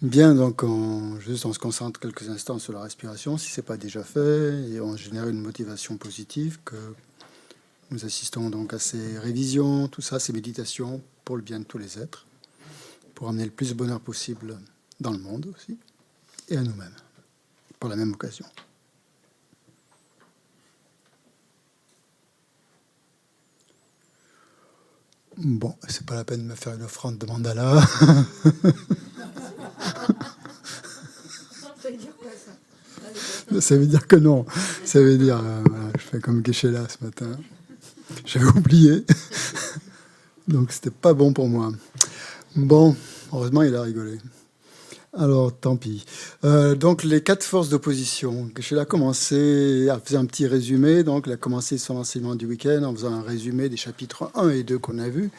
Bien, donc on se concentre quelques instants sur la respiration, si ce n'est pas déjà fait, et on génère une motivation positive que nous assistons donc à ces révisions, tout ça, ces méditations pour le bien de tous les êtres, pour amener le plus de bonheur possible dans le monde aussi, et à nous-mêmes, pour la même occasion. Bon, c'est pas la peine de me faire une offrande de mandala. Ça veut dire que non. Ça veut dire, voilà, je fais comme Geshe-la ce matin. J'avais oublié. Donc, c'était pas bon pour moi. Bon, heureusement, il a rigolé. Alors, tant pis. Donc, les 4 forces d'opposition. Geshe-la a commencé à faire un petit résumé. Donc, il a commencé son enseignement du week-end en faisant un résumé des chapitres 1 et 2 qu'on a vus.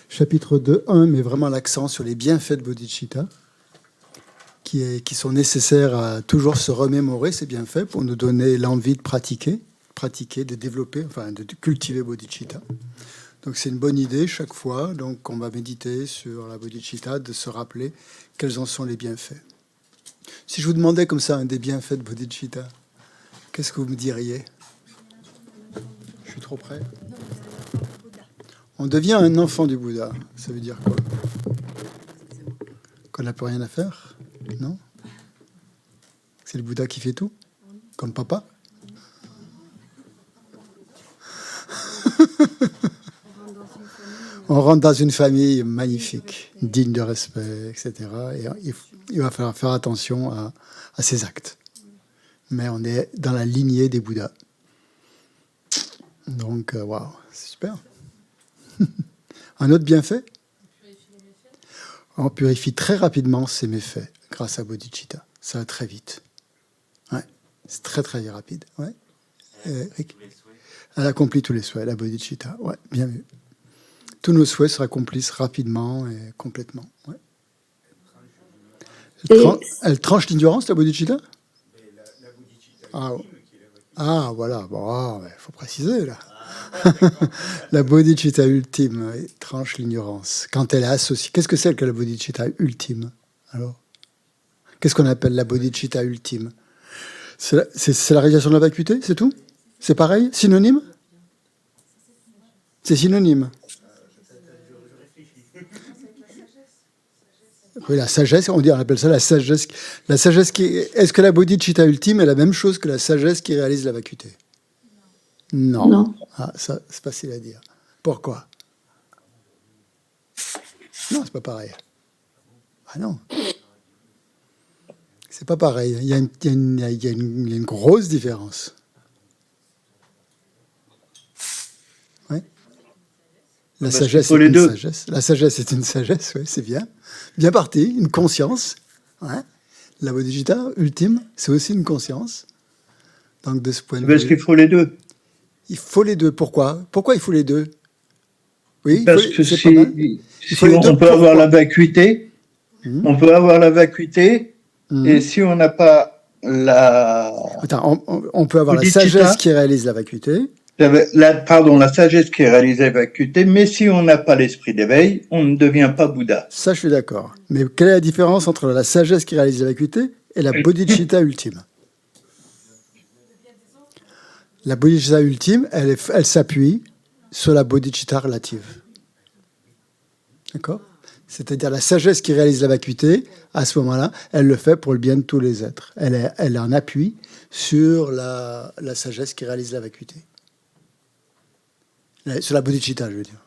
Chapitre 2, 1 met vraiment l'accent sur les bienfaits de bodhicitta, qui sont nécessaires à toujours se remémorer ces bienfaits pour nous donner l'envie de pratiquer, de développer, enfin de cultiver bodhicitta. Donc c'est une bonne idée chaque fois, donc on va méditer sur la bodhicitta, de se rappeler quels en sont les bienfaits. Si je vous demandais comme ça un des bienfaits de bodhicitta, qu'est-ce que vous me diriez? Je suis trop près. On devient un enfant du Bouddha. Ça veut dire quoi? Qu'on n'a plus rien à faire? Non? C'est le Bouddha qui fait tout? Comme papa? On rentre dans une famille magnifique, digne de respect, etc. Et il va falloir faire attention à ses actes. Mais on est dans la lignée des Bouddhas. Donc, waouh, c'est super. Un autre bienfait? On purifie très rapidement ses méfaits grâce à bodhicitta. Ça va très vite. Ouais. C'est très très rapide. Ouais. Elle accomplit tous les souhaits, la bodhicitta. Ouais, bien vu. Tous nos souhaits se accomplissent rapidement et complètement. Ouais. Elle tranche l'ignorance, la bodhicitta? Voilà. Bon, il faut préciser là. La bodhicitta ultime tranche l'ignorance. Quand elle est associée, qu'est-ce que c'est que la bodhicitta ultime? Alors, qu'est-ce qu'on appelle la bodhicitta ultime? C'est la réalisation de la vacuité, c'est tout? C'est pareil? Synonyme? C'est synonyme. Oui, la sagesse, on appelle ça la sagesse. La sagesse est-ce que la bodhicitta ultime est la même chose que la sagesse qui réalise la vacuité? Non. Ah, ça, c'est facile à dire. Pourquoi? Non, c'est pas pareil. Ah non. C'est pas pareil. Il y a une grosse différence. Ouais. La sagesse est une sagesse. La sagesse est une sagesse, oui, c'est bien. Bien parti, une conscience. Ouais. La bodhicitta ultime, c'est aussi une conscience. Donc de ce point de vue. Parce qu'il faut les deux. Il faut les deux. Pourquoi? Pourquoi il faut les deux? Oui, parce que si on peut avoir la vacuité, on peut avoir la vacuité, et si on n'a pas la... Attends, on peut avoir la sagesse qui réalise la vacuité. La sagesse qui réalise la vacuité, mais si on n'a pas l'esprit d'éveil, on ne devient pas Bouddha. Ça, je suis d'accord. Mais quelle est la différence entre la sagesse qui réalise la vacuité et la bodhicitta ultime? La bodhicitta ultime, elle s'appuie sur la bodhicitta relative. D'accord? C'est-à-dire la sagesse qui réalise la vacuité, à ce moment-là, elle le fait pour le bien de tous les êtres. Elle en appuie sur la sagesse qui réalise la vacuité. Sur la bodhicitta, je veux dire.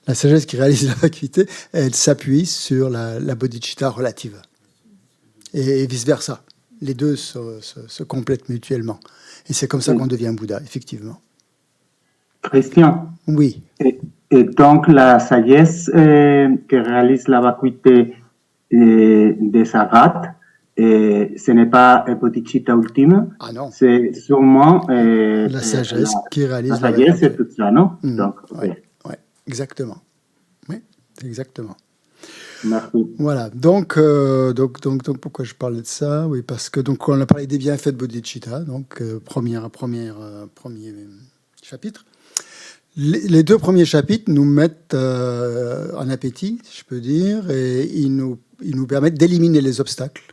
La sagesse qui réalise la vacuité, elle s'appuie sur la bodhicitta relative. Et vice-versa. Les deux se complètent mutuellement. Et c'est comme ça qu'on devient Bouddha, effectivement. Christian. Oui. Et donc, la sagesse qui réalise la vacuité des Sagat, ce n'est pas bodhicitta ultime. Ah non. C'est sûrement la sagesse qui réalise la vacuité. La sagesse, c'est tout ça, non? Donc, oui, exactement. Oui, exactement. Merci. Voilà. Donc, pourquoi je parlais de ça? Oui, parce que donc on a parlé des bienfaits de bodhicitta, donc premier chapitre. Les 2 premiers chapitres nous mettent en appétit, si je peux dire, et ils nous permettent d'éliminer les obstacles.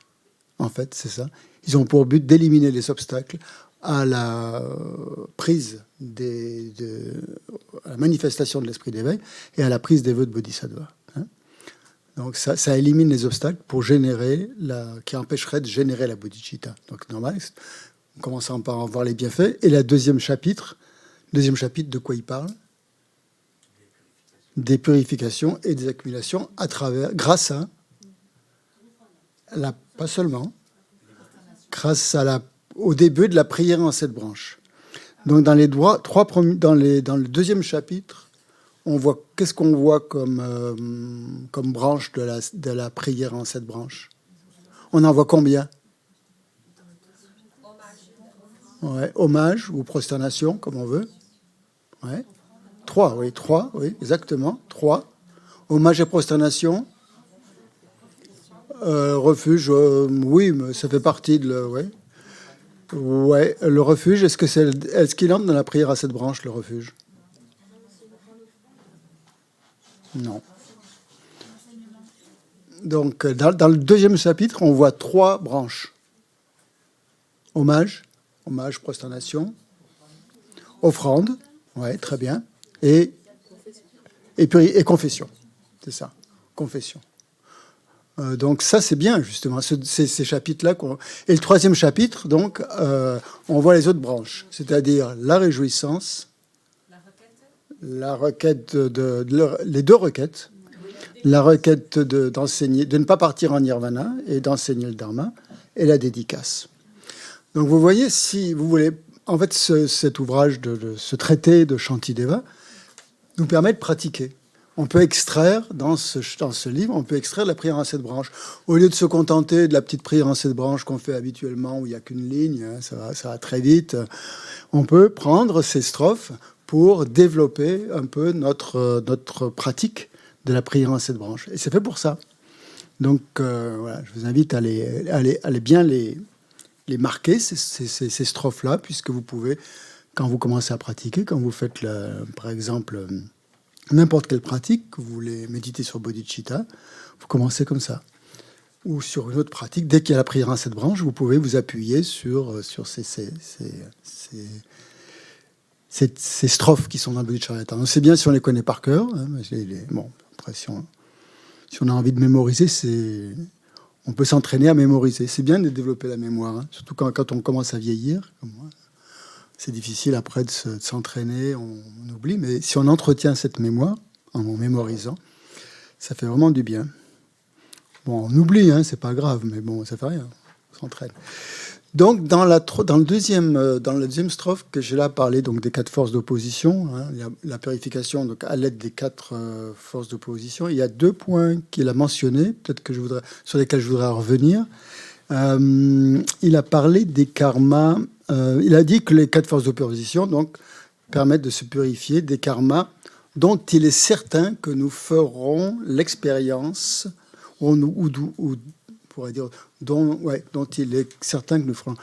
En fait, c'est ça. Ils ont pour but d'éliminer les obstacles à la prise à la manifestation de l'esprit d'éveil et à la prise des vœux de Bodhisattva. Donc ça élimine les obstacles pour générer qui empêcheraient de générer la bodhicitta. Donc normal, on commence par en voir les bienfaits. Et le deuxième chapitre, de quoi il parle? Des purifications et des accumulations grâce à pas seulement, grâce au début de la prière en 7 branches. Donc dans le deuxième chapitre, qu'est-ce qu'on voit comme branche de la prière en 7 branches? On en voit combien? Ouais, hommage ou prosternation, comme on veut. Ouais. 3, oui, exactement. 3. Hommage et prosternation. Refuge, oui, mais ça fait partie de le refuge, est-ce qu'il entre dans la prière à 7 branches, le refuge? Non. Donc, dans le deuxième chapitre, on voit 3 branches. Hommage, prosternation, offrande, ouais, très bien, et confession. C'est ça, confession. Donc ça, c'est bien, justement, ces chapitres-là. Et le 3e chapitre, donc, on voit les autres branches, c'est-à-dire la réjouissance, les 2 requêtes, la requête d'enseigner, de ne pas partir en nirvana et d'enseigner le dharma, et la dédicace. Donc vous voyez, si vous voulez, en fait, cet ouvrage, ce traité de Shantideva nous permet de pratiquer. On peut extraire, dans ce livre, on peut extraire la prière en 7 branches. Au lieu de se contenter de la petite prière en 7 branches qu'on fait habituellement, où il n'y a qu'une ligne, ça va très vite, on peut prendre ces strophes pour développer un peu notre pratique de la prière en 7 branches. Et c'est fait pour ça. Donc, voilà, je vous invite à bien les marquer, ces strophes-là, puisque vous pouvez, quand vous commencez à pratiquer, quand vous faites, par exemple, n'importe quelle pratique, que vous voulez méditer sur bodhicitta, vous commencez comme ça. Ou sur une autre pratique, dès qu'il y a la prière en 7 branches, vous pouvez vous appuyer sur ces strophes qui sont dans le Bodhicharyatamrita. C'est bien si on les connaît par cœur. Bon, après, si on a envie de mémoriser, on peut s'entraîner à mémoriser. C'est bien de développer la mémoire, surtout quand on commence à vieillir, comme moi. C'est difficile après de s'entraîner, on oublie, mais si on entretient cette mémoire, en mémorisant, ça fait vraiment du bien. Bon, on oublie, c'est pas grave, mais bon, ça fait rien, on s'entraîne. Donc, dans le deuxième strophe que j'ai là parlé, donc des 4 forces d'opposition, la purification donc à l'aide des 4 forces d'opposition, il y a 2 points qu'il a mentionnés, peut-être sur lesquels je voudrais revenir. Il a parlé des karmas. Il a dit que les 4 forces d'opposition donc permettent de se purifier des karmas dont il est certain que nous ferons l'expérience, dont il est certain que nous ferons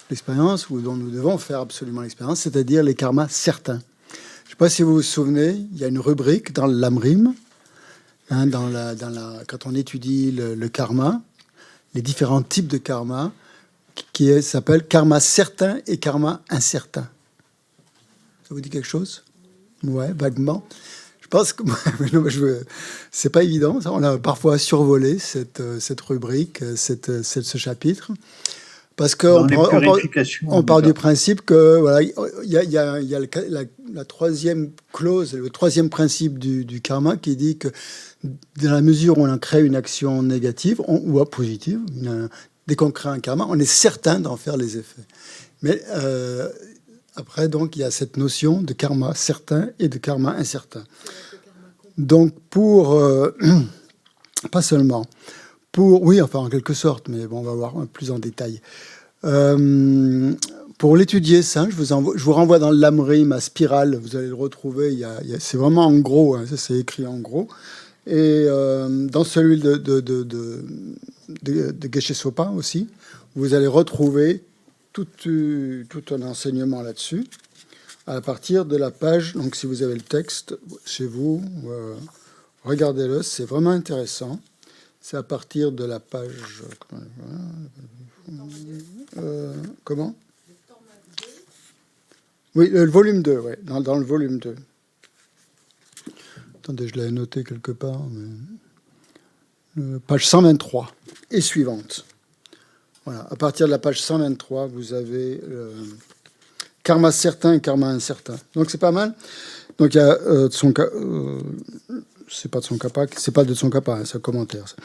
l'expérience, ou dont nous devons faire absolument l'expérience, c'est-à-dire les karmas certains. Je ne sais pas si vous vous souvenez, il y a une rubrique dans l'Amrim, quand on étudie le karma, les différents types de karma, qui s'appelle karma certain et karma incertain. Ça vous dit quelque chose? Ouais, vaguement. Je pense que c'est pas évident. On a parfois survolé cette rubrique, ce chapitre, parce qu'on part du principe que voilà, il y a la 3e clause, le 3e principe du karma qui dit que dans la mesure où on crée une action négative ou positive, dès qu'on crée un karma, on est certain d'en faire les effets. Mais après, donc, il y a cette notion de karma certain et de karma incertain. Donc, pas seulement, oui, enfin, en quelque sorte, mais bon, on va voir plus en détail. Pour l'étudier, ça, je vous renvoie dans l'Amrim à spirale, vous allez le retrouver, c'est vraiment en gros, ça c'est écrit en gros. Et dans celui de Geshe Sopa aussi, vous allez retrouver tout un enseignement là-dessus. à partir de la page, donc si vous avez le texte chez vous, regardez-le, c'est vraiment intéressant. C'est à partir de la page... comment? Oui, le volume 2, ouais, dans le volume 2. Attendez, je l'avais noté quelque part. Mais... page 123 et suivante. Voilà, à partir de la page 123, vous avez karma certain et karma incertain. Donc c'est pas mal. Donc il y a c'est pas de Tsongkhapa, c'est un commentaire. Ça.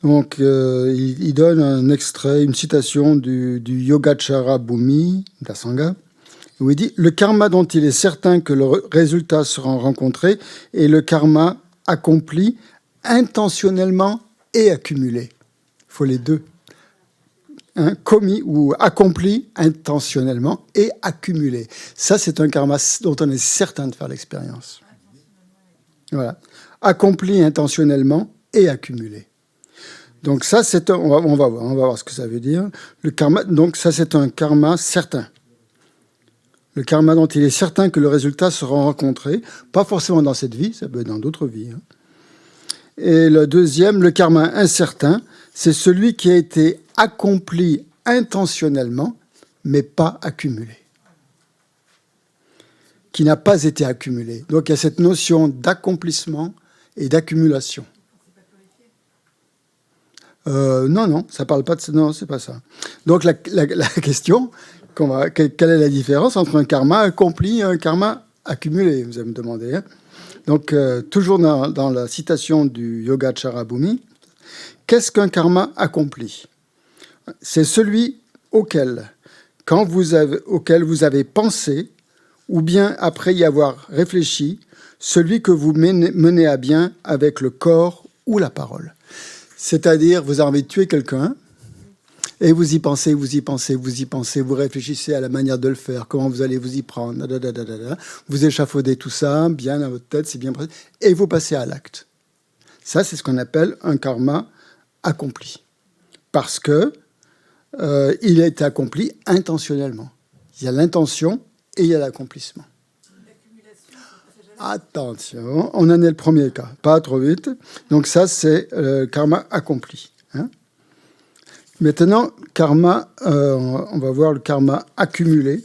Donc il donne un extrait, une citation du Yogacara Bhumi d'Asanga, où il dit « Le karma dont il est certain que le résultat sera rencontré est le karma accompli intentionnellement et accumulé. » Il faut les deux. Commis ou accompli intentionnellement et accumulé. Ça, c'est un karma dont on est certain de faire l'expérience. Voilà. Accompli intentionnellement et accumulé. Donc ça, c'est on va voir ce que ça veut dire. Le karma, donc ça, c'est un karma certain. Le karma dont il est certain que le résultat sera rencontré, pas forcément dans cette vie, ça peut être dans d'autres vies. Et le deuxième, le karma incertain, c'est celui qui a été accompli intentionnellement, mais pas accumulé. Qui n'a pas été accumulé. Donc il y a cette notion d'accomplissement et d'accumulation. Non, ça parle pas de... Non, c'est pas ça. Donc la question, quelle est la différence entre un karma accompli et un karma accumulé, vous allez me demander. Donc, toujours dans la citation du Yogacara Bhumi, qu'est-ce qu'un karma accompli? C'est celui auquel vous avez pensé, ou bien après y avoir réfléchi, celui que vous menez à bien avec le corps ou la parole. C'est-à-dire, vous avez tué quelqu'un, et vous y pensez, vous réfléchissez à la manière de le faire, comment vous allez vous y prendre, vous échafaudez tout ça, bien dans votre tête, c'est bien précis, et vous passez à l'acte. Ça, c'est ce qu'on appelle un karma accompli. Parce que il a été accompli intentionnellement. Il y a l'intention et il y a l'accomplissement. Attention, on en est le premier cas, pas trop vite. Donc ça, c'est le karma accompli. Maintenant, karma, on va voir le karma accumulé.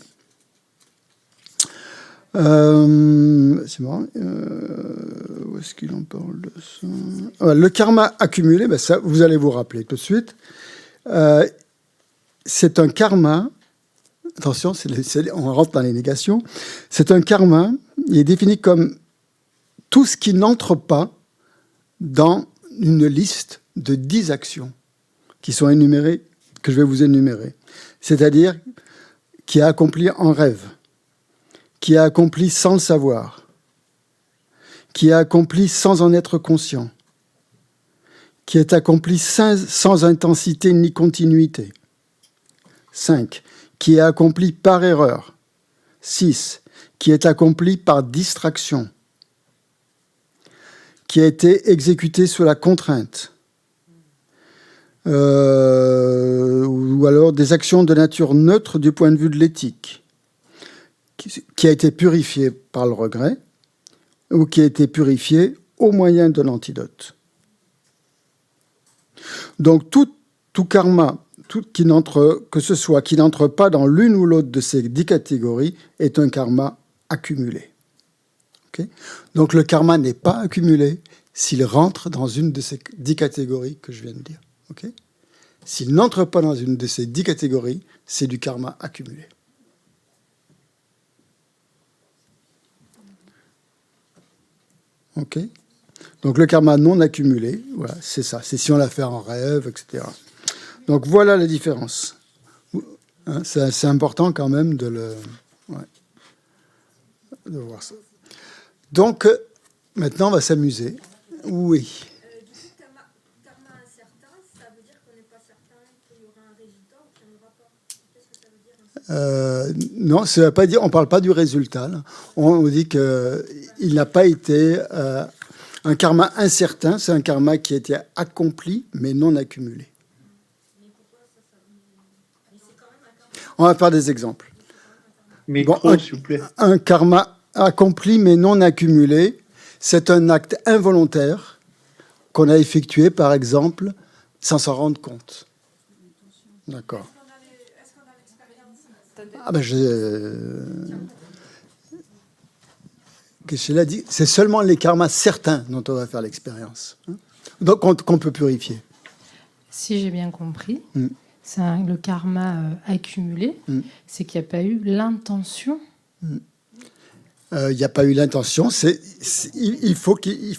C'est bon. Où est-ce qu'il en parle de ça? Le karma accumulé, ben ça, vous allez vous rappeler tout de suite. C'est un karma. Attention, on rentre dans les négations. C'est un karma. Il est défini comme tout ce qui n'entre pas dans une liste de 10 actions qui sont énumérées, que je vais vous énumérer. C'est-à-dire qui est accompli en rêve, qui est accompli sans le savoir, qui est accompli sans en être conscient, qui est accompli sans intensité ni continuité. 5. Qui est accompli par erreur. 6. Qui est accompli par distraction. Qui a été exécuté sous la contrainte. Ou alors des actions de nature neutre du point de vue de l'éthique. Qui a été purifié par le regret. Ou qui a été purifié au moyen de l'antidote. Donc tout karma, qui n'entre pas dans l'une ou l'autre de ces 10 catégories, est un karma accumulé. Okay? Donc le karma n'est pas accumulé s'il rentre dans une de ces 10 catégories que je viens de dire. Okay? S'il n'entre pas dans une de ces 10 catégories, c'est du karma accumulé. Ok? Donc le karma non accumulé, voilà, c'est ça. C'est si on l'a fait en rêve, etc. Donc voilà la différence. Hein, c'est important quand même de voir ça. Donc maintenant on va s'amuser. Oui. Du coup, karma incertain, ça veut dire qu'on n'est pas certain qu'il y aura un résultat ou qu'il n'y en aura pas. Qu'est-ce que ça veut dire? Non, ça veut pas dire. On parle pas du résultat. Là. On dit que il n'a pas été un karma incertain. C'est un karma qui a été accompli mais non accumulé. On va faire des exemples. Micro, s'il vous plaît. Un karma accompli mais non accumulé, c'est un acte involontaire qu'on a effectué, par exemple, sans s'en rendre compte. D'accord. Ah ben, Geshe-la dit, c'est seulement les karmas certains dont on va faire l'expérience. Donc, qu'on peut purifier. Si j'ai bien compris, c'est le karma accumulé, c'est qu'il n'y a pas eu l'intention. Il n'y a pas eu l'intention. Il faut qu'il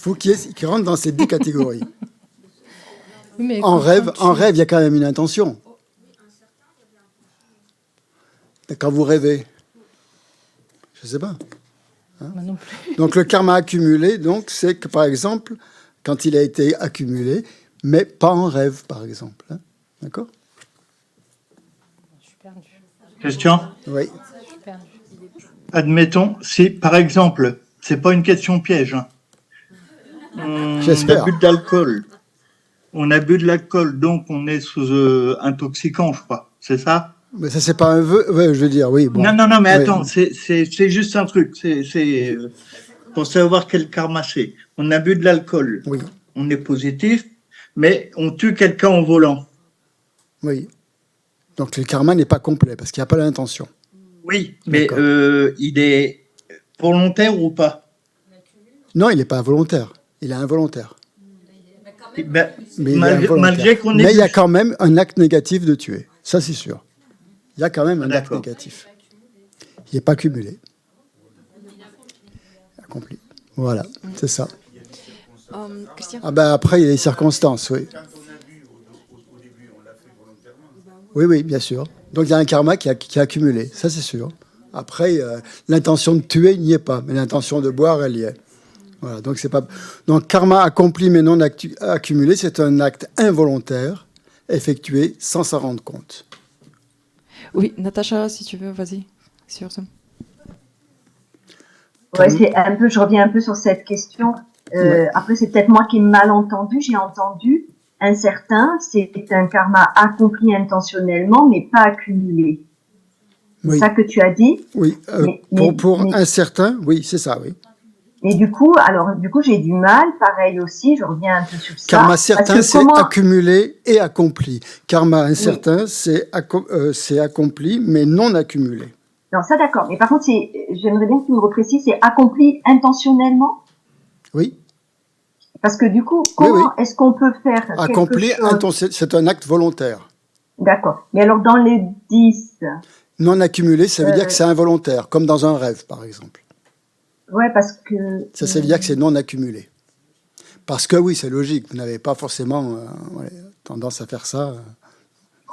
rentre dans ces deux catégories. Mais en rêve, il y a quand même une intention. Quand vous rêvez, je ne sais pas. Moi non plus. Donc le karma accumulé, donc, c'est que, par exemple, quand il a été accumulé, mais pas en rêve, par exemple. Hein. D'accord ? Je suis perdue. Question ? Oui. Je suis perdue. Admettons, si, par exemple, c'est pas une question piège, hein. J'espère. On a bu de l'alcool. On a bu de l'alcool, donc on est sous intoxicant, je crois. C'est ça ? Mais ça, c'est pas un vœu. Ouais, je veux dire, oui. Bon. Non, mais Oui. attends, c'est juste un truc. C'est pour savoir quel karma c'est. On a bu de l'alcool. Oui. On est positif, mais on tue quelqu'un en volant. Oui. Donc le karma n'est pas complet parce qu'il n'y a pas l'intention. Oui, mais D'accord. il est volontaire ou pas ? Non, il n'est pas volontaire. Il est involontaire. Ben, Mais il est involontaire. malgré qu'on ait Mais il y a bu- quand même un acte négatif de tuer. Ça, c'est sûr. Il y a quand même un acte D'accord. négatif. Il n'est pas cumulé. Accompli. Voilà, c'est ça. Christian, Ah ben après, il y a les circonstances, oui. Oui, bien sûr. Donc il y a un karma qui a accumulé, ça c'est sûr. Après, l'intention de tuer n'y est pas, mais l'intention de boire, elle y est. Voilà, donc c'est pas. Donc karma accompli mais non accumulé, c'est un acte involontaire effectué sans s'en rendre compte. oui, Natacha, si tu veux, vas-y. Sur ça. Ouais, je reviens un peu sur cette question. Après, c'est peut-être moi qui ai mal entendu. J'ai entendu incertain, c'est un karma accompli intentionnellement, mais pas accumulé. Oui. C'est ça que tu as dit. Oui, pour incertain, oui, c'est ça, oui. Mais du coup, j'ai du mal, pareil aussi, je reviens un peu sur ça. Karma certain, c'est accumulé et accompli. Karma incertain, c'est accompli, mais non accumulé. Non, ça d'accord. Mais par contre, j'aimerais bien que tu me reprécises, c'est accompli intentionnellement? Oui. Parce que du coup, comment est-ce qu'on peut faire accompli, quelque chose? c'est un acte volontaire. D'accord. Mais alors, dans les 10... Non accumulé, ça veut dire que c'est involontaire, comme dans un rêve, par exemple. Ouais, parce que... Ça veut dire que c'est non accumulé. Parce que oui, c'est logique, vous n'avez pas forcément tendance à faire ça.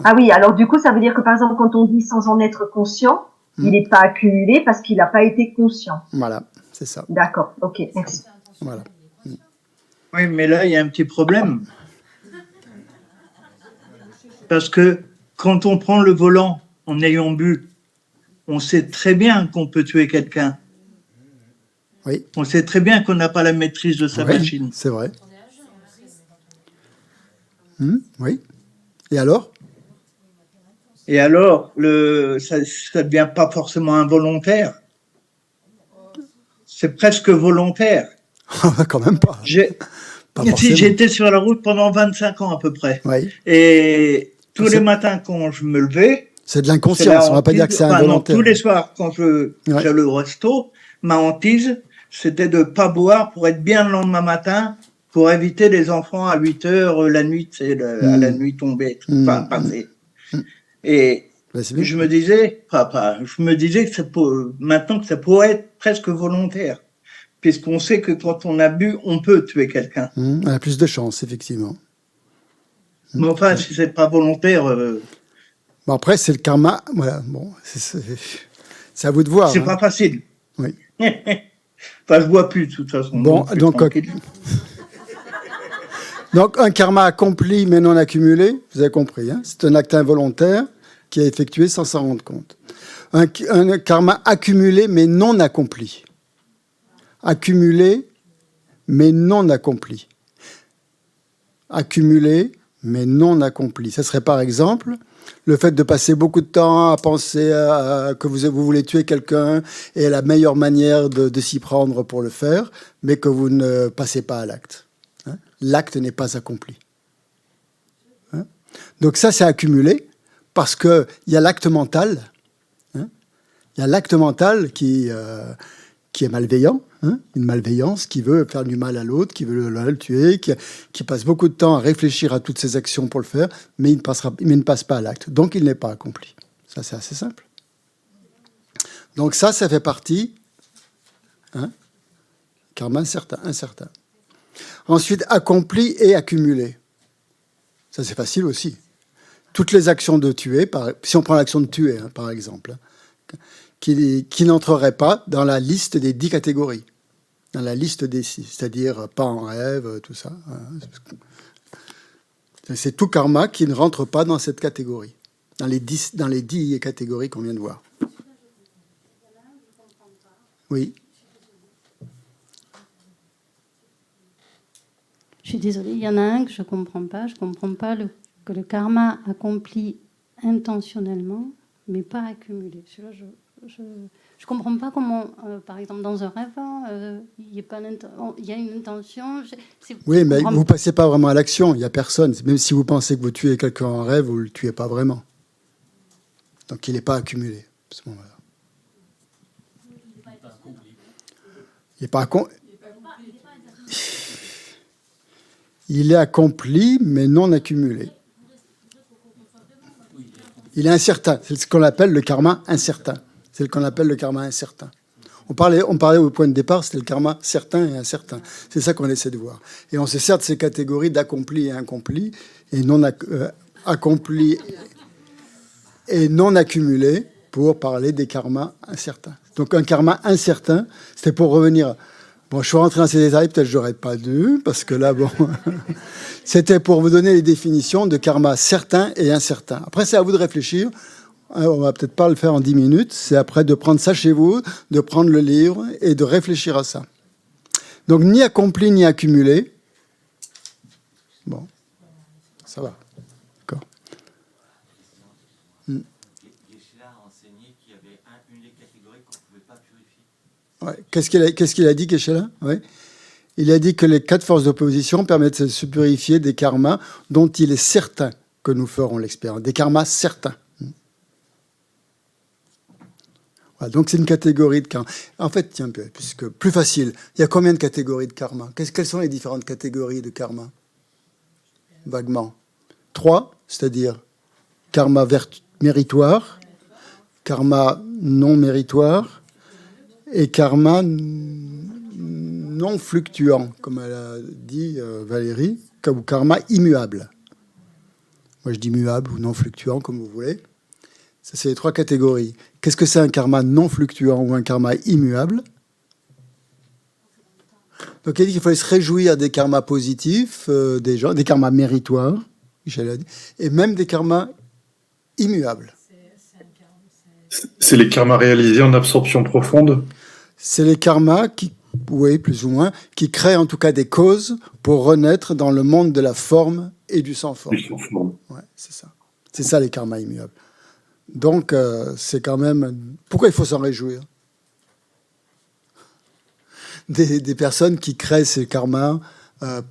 Ah oui, alors du coup, ça veut dire que par exemple, quand on dit sans en être conscient, il n'est pas accumulé parce qu'il n'a pas été conscient. Voilà, c'est ça. D'accord, ok, merci. Voilà. Oui, mais là, il y a un petit problème. Parce que quand on prend le volant en ayant bu, on sait très bien qu'on peut tuer quelqu'un. Oui. On sait très bien qu'on n'a pas la maîtrise de sa machine. C'est vrai. Oui. Et alors ? Et alors, ça ne devient pas forcément involontaire. C'est presque volontaire. Quand même pas. J'étais sur la route pendant 25 ans à peu près. Oui. Et tous les matins quand je me levais... C'est de l'inconscience, on ne va pas dire que c'est involontaire. Tous les soirs, quand j'allais au resto, ma hantise, c'était de ne pas boire pour être bien le lendemain matin, pour éviter les enfants à 8 heures, la nuit, à la nuit tombée, passée. Et je me disais, que maintenant que ça pourrait être presque volontaire, puisqu'on sait que quand on a bu, on peut tuer quelqu'un. On a plus de chance, effectivement. Mais enfin, si c'est pas volontaire... Bon, après, c'est le karma. Voilà, bon, c'est à vous de voir. C'est pas facile. Oui. Enfin, je bois plus, de toute façon. Bon, donc, un karma accompli mais non accumulé, vous avez compris, hein, c'est un acte involontaire qui est effectué sans s'en rendre compte. Un karma accumulé mais non accompli. Accumulé mais non accompli. Accumulé mais non accompli. Ça serait par exemple Le fait de passer beaucoup de temps à penser que vous voulez tuer quelqu'un et la meilleure manière de s'y prendre pour le faire, mais que vous ne passez pas à l'acte. Hein? L'acte n'est pas accompli. Hein? Donc ça, c'est accumulé parce qu'il y a l'acte mental. Hein? Il y a l'acte mental qui est malveillant, hein, une malveillance, qui veut faire du mal à l'autre, qui veut le tuer, qui passe beaucoup de temps à réfléchir à toutes ses actions pour le faire, mais il ne passe pas à l'acte. Donc, il n'est pas accompli. Ça, c'est assez simple. Donc, ça fait partie, hein, karma incertain. Ensuite, accompli et accumulé. Ça, c'est facile aussi. Toutes les actions de tuer, si on prend l'action de tuer, hein, par exemple, qui n'entrerait pas dans la liste des 10 catégories, dans la liste des 6, c'est-à-dire pas en rêve, tout ça. C'est tout karma qui ne rentre pas dans cette catégorie, dans les 10 catégories qu'on vient de voir. Oui. Je suis désolée, il y en a un que je ne comprends pas. Je ne comprends pas que le karma accompli intentionnellement, mais pas accumulé. Celui-là, je ne comprends pas comment, par exemple, dans un rêve, il y a une intention. Oui, mais vous ne passez pas vraiment à l'action. Il n'y a personne. Même si vous pensez que vous tuez quelqu'un en rêve, vous ne le tuez pas vraiment. Donc, il n'est pas accumulé à ce moment-là. Il n'est pas accompli. Il est accompli, mais non accumulé. Il est incertain. C'est ce qu'on appelle le karma incertain. C'est ce qu'on appelle le karma incertain. On parlait au point de départ, c'était le karma certain et incertain. C'est ça qu'on essaie de voir. Et on se sert de ces catégories d'accompli et incompli, et non accompli et non accumulé, pour parler des karmas incertains. Donc un karma incertain, c'était pour revenir... Bon, je suis rentré dans ces détails, peut-être je n'aurais pas dû, parce que là, bon... C'était pour vous donner les définitions de karma certain et incertain. Après, c'est à vous de réfléchir. On va peut-être pas le faire en 10 minutes. C'est après de prendre ça chez vous, de prendre le livre et de réfléchir à ça. Donc, ni accompli, ni accumulé. Bon, ça va. D'accord. Geshe-la a enseigné qu'il y avait une des catégories qu'on ne pouvait pas purifier. Ouais. Qu'est-ce qu'il a dit, Geshe-la? Ouais. Il a dit que les 4 forces d'opposition permettent de se purifier des karmas dont il est certain que nous ferons l'expérience. Des karmas certains. Voilà, donc c'est une catégorie de karma. En fait, tiens, puisque plus facile, il y a combien de catégories de karma? Quelles sont les différentes catégories de karma? Vaguement. 3, c'est-à-dire karma méritoire, karma non méritoire et karma non fluctuant, comme elle a dit Valérie, ou karma immuable. Moi, je dis muable ou non fluctuant, comme vous voulez. Ça, c'est les 3 catégories. Qu'est-ce que c'est un karma non fluctuant ou un karma immuable? Donc, il a dit qu'il fallait se réjouir des karmas positifs, des gens, des karmas méritoires, Michel a dit, et même des karmas immuables. C'est les karmas réalisés en absorption profonde? C'est les karmas qui, oui, plus ou moins, qui créent en tout cas des causes pour renaître dans le monde de la forme et du sans-forme. Ouais, c'est ça. C'est ça les karmas immuables. Donc, c'est quand même... Pourquoi il faut s'en réjouir? Des personnes qui créent ces karmas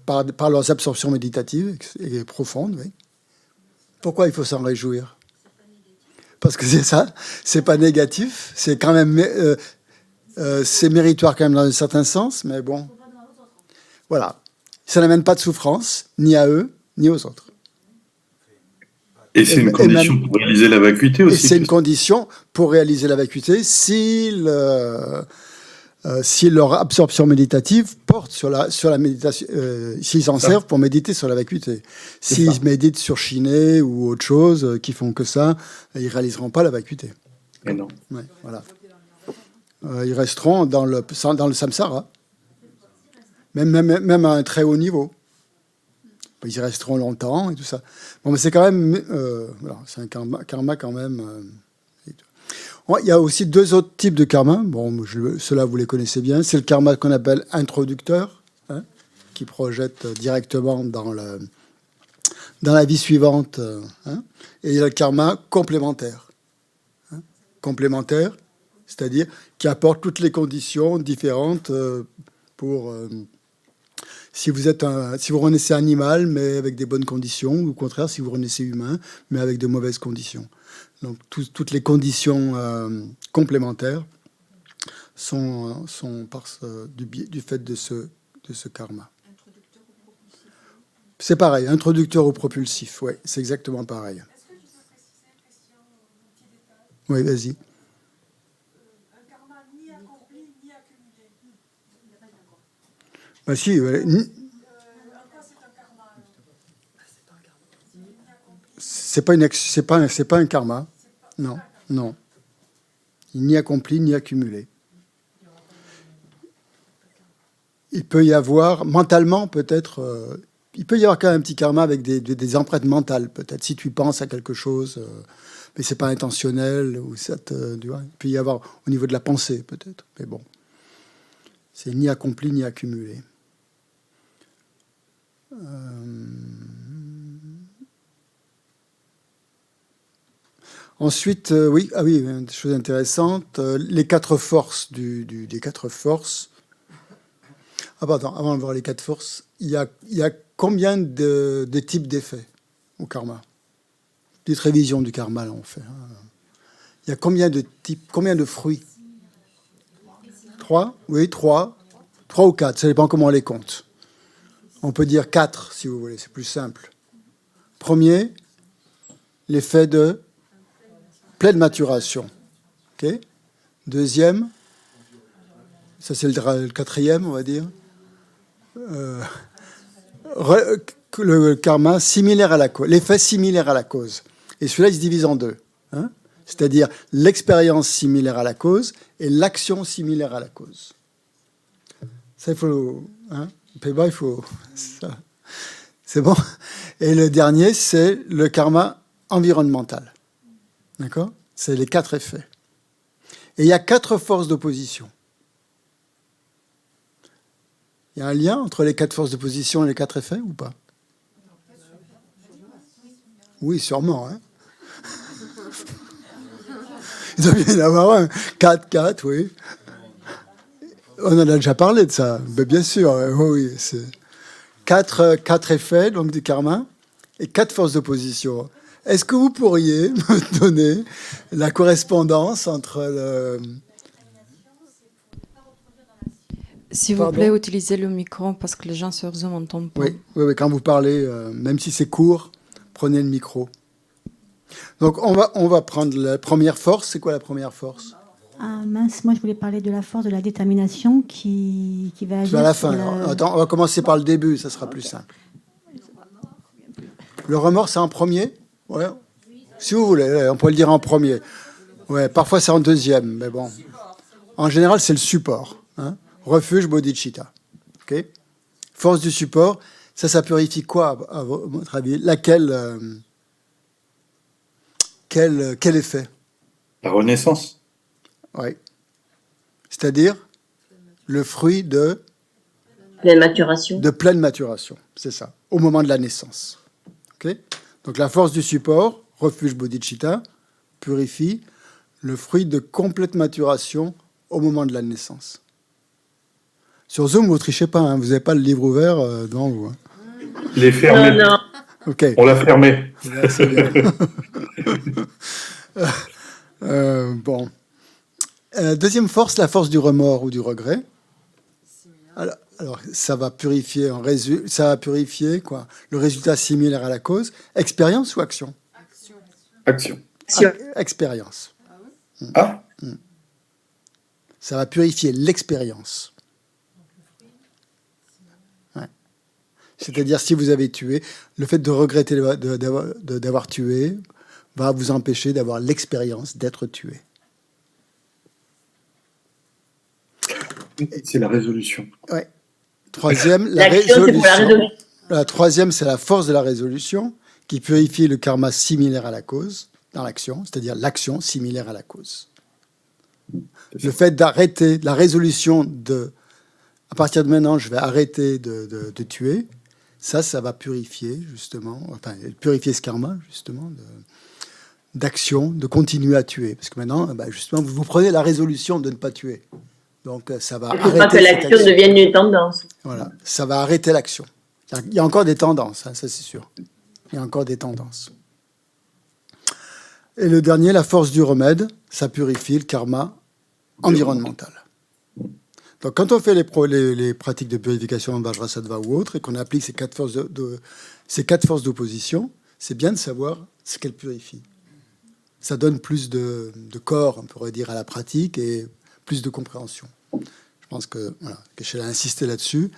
par leurs absorptions méditatives et profondes, oui. Pourquoi il faut s'en réjouir? Parce que c'est ça, c'est pas négatif, c'est quand même... c'est méritoire quand même dans un certain sens, mais bon. Voilà. Ça n'amène pas de souffrance, ni à eux, ni aux autres. Et c'est une condition pour réaliser la vacuité aussi. Et c'est une condition pour réaliser la vacuité si leur absorption méditative porte sur la méditation, s'ils s'en servent pour méditer sur la vacuité. S'ils méditent sur Shiné ou autre chose, qui font que ça, ils ne réaliseront pas la vacuité. Mais non. Ouais, voilà. Ils resteront dans le samsara, même à un très haut niveau. Ils y resteront longtemps et tout ça. Bon, mais c'est quand même... voilà, c'est un karma quand même... Il y a aussi 2 autres types de karma. Bon, ceux-là, vous les connaissez bien. C'est le karma qu'on appelle introducteur, hein, qui projette directement dans dans la vie suivante. Hein, et il y a le karma complémentaire. Hein, complémentaire, c'est-à-dire qui apporte toutes les conditions différentes pour... si vous renaissez animal, mais avec des bonnes conditions, ou au contraire, si vous renaissez humain, mais avec de mauvaises conditions. Donc, toutes les conditions complémentaires sont du fait de ce karma. C'est pareil, introducteur ou propulsif, oui, c'est exactement pareil. Est-ce que tu peux préciser une question, un petit détail? Oui, vas-y. Un karma ni accompli, ni accumulé. Bah si, En quoi c'est un karma? C'est pas un karma. Non, non. Ni accompli, ni accumulé. Il peut y avoir, mentalement peut-être, il peut y avoir quand même un petit karma avec des empreintes mentales, peut-être, si tu penses à quelque chose, mais c'est pas intentionnel, ou ça tu vois. Il peut y avoir au niveau de la pensée, peut-être, mais bon. C'est ni accompli, ni accumulé. Ensuite, oui, une chose intéressante, les 4 forces des 4 forces. Ah pardon, avant de voir les 4 forces, il y a combien de types d'effets au karma? Petite révision du karma, là, on fait. Il y a combien de types, combien de fruits? 3? Oui, 3. 3 ou 4, ça dépend comment on les compte. On peut dire 4, si vous voulez, c'est plus simple. Premier, l'effet de pleine maturation. Okay. Deuxième, ça c'est le 4e, on va dire. Le karma similaire à la cause, l'effet similaire à la cause. Et celui-là, il se divise en 2. Hein, c'est-à-dire l'expérience similaire à la cause et l'action similaire à la cause. Ça, il faut... Hein, il faut... Ça. C'est bon. Et le dernier, c'est le karma environnemental. D'accord? C'est les 4 effets. Et il y a 4 forces d'opposition. Il y a un lien entre les 4 forces d'opposition et les 4 effets ou pas? Oui, sûrement. Hein. Il doit bien y en avoir un. 4, oui. On en a déjà parlé de ça. Mais bien sûr, oui. C'est 4 effets donc, du karma et 4 forces d'opposition. Est-ce que vous pourriez me donner la correspondance entre le... S'il vous plaît, utilisez le micro parce que les gens sur Zoom n'entendent pas. Oui, quand vous parlez, même si c'est court, prenez le micro. Donc, on va prendre la première force. C'est quoi la première force? Ah mince, moi je voulais parler de la force de la détermination qui va agir à la fin. Attends, on va commencer par le début, ça sera plus simple. Le remords, c'est en premier? Ouais. Si vous voulez, on peut le dire en premier. Ouais, parfois c'est en deuxième, mais bon. En général, c'est le support. Hein. Refuge, bodhicitta. Okay. Force du support, ça purifie quoi, à votre avis? Quel effet? La renaissance. Oui. C'est-à-dire le fruit de pleine maturation. De pleine maturation, c'est ça, au moment de la naissance. Okay. Donc la force du support, refuge bodhicitta, purifie le fruit de complète maturation au moment de la naissance. Sur Zoom, vous ne trichez pas, hein, vous n'avez pas le livre ouvert devant vous. Hein. Il est fermé. Non. Okay. On l'a fermé. Là, c'est bien. Bon. Deuxième force, la force du remords ou du regret. Alors ça va purifier quoi? Le résultat similaire à la cause. Expérience ou action? Action. Expérience. Ah. Ça va purifier l'expérience. Ouais. C'est-à-dire, si vous avez tué, le fait de regretter d'avoir tué va vous empêcher d'avoir l'expérience d'être tué. C'est la résolution. Ouais. Troisième, la résolution. La troisième, c'est la force de la résolution qui purifie le karma similaire à la cause dans l'action, c'est-à-dire l'action similaire à la cause. Le fait d'arrêter la résolution à partir de maintenant, je vais arrêter de tuer, Ça va purifier, justement, enfin, purifier ce karma, justement, d'action, de continuer à tuer. Parce que maintenant, justement, vous prenez la résolution de ne pas tuer. Donc, ça va Il ne faut arrêter pas que l'action devienne une tendance. Voilà, ça va arrêter l'action. Il y a encore des tendances, hein, ça c'est sûr. Il y a encore des tendances. Et le dernier, la force du remède, ça purifie le karma environnemental. Donc, quand on fait les pratiques de purification en Vajrasattva ou autres, et qu'on applique ces quatre forces d'opposition, c'est bien de savoir ce qu'elles purifient. Ça donne plus de corps, on pourrait dire, à la pratique et plus de compréhension. Je pense que Geshe-la a insisté là-dessus,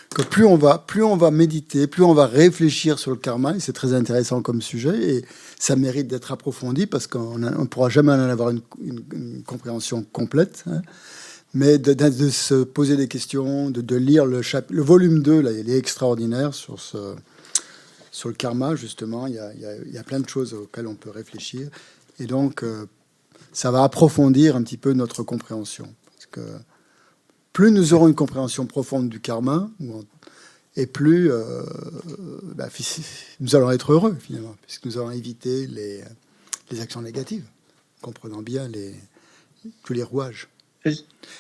que plus on va méditer, plus on va réfléchir sur le karma, et c'est très intéressant comme sujet, et ça mérite d'être approfondi, parce qu'on ne pourra jamais en avoir une compréhension complète, hein. Mais de se poser des questions, de lire le volume 2, là, il est extraordinaire sur le karma, justement. Il y a plein de choses auxquelles on peut réfléchir. Et donc, ça va approfondir un petit peu notre compréhension. Parce que plus nous aurons une compréhension profonde du karma, et plus nous allons être heureux, finalement, puisque nous allons éviter les actions négatives, comprenant bien tous les rouages.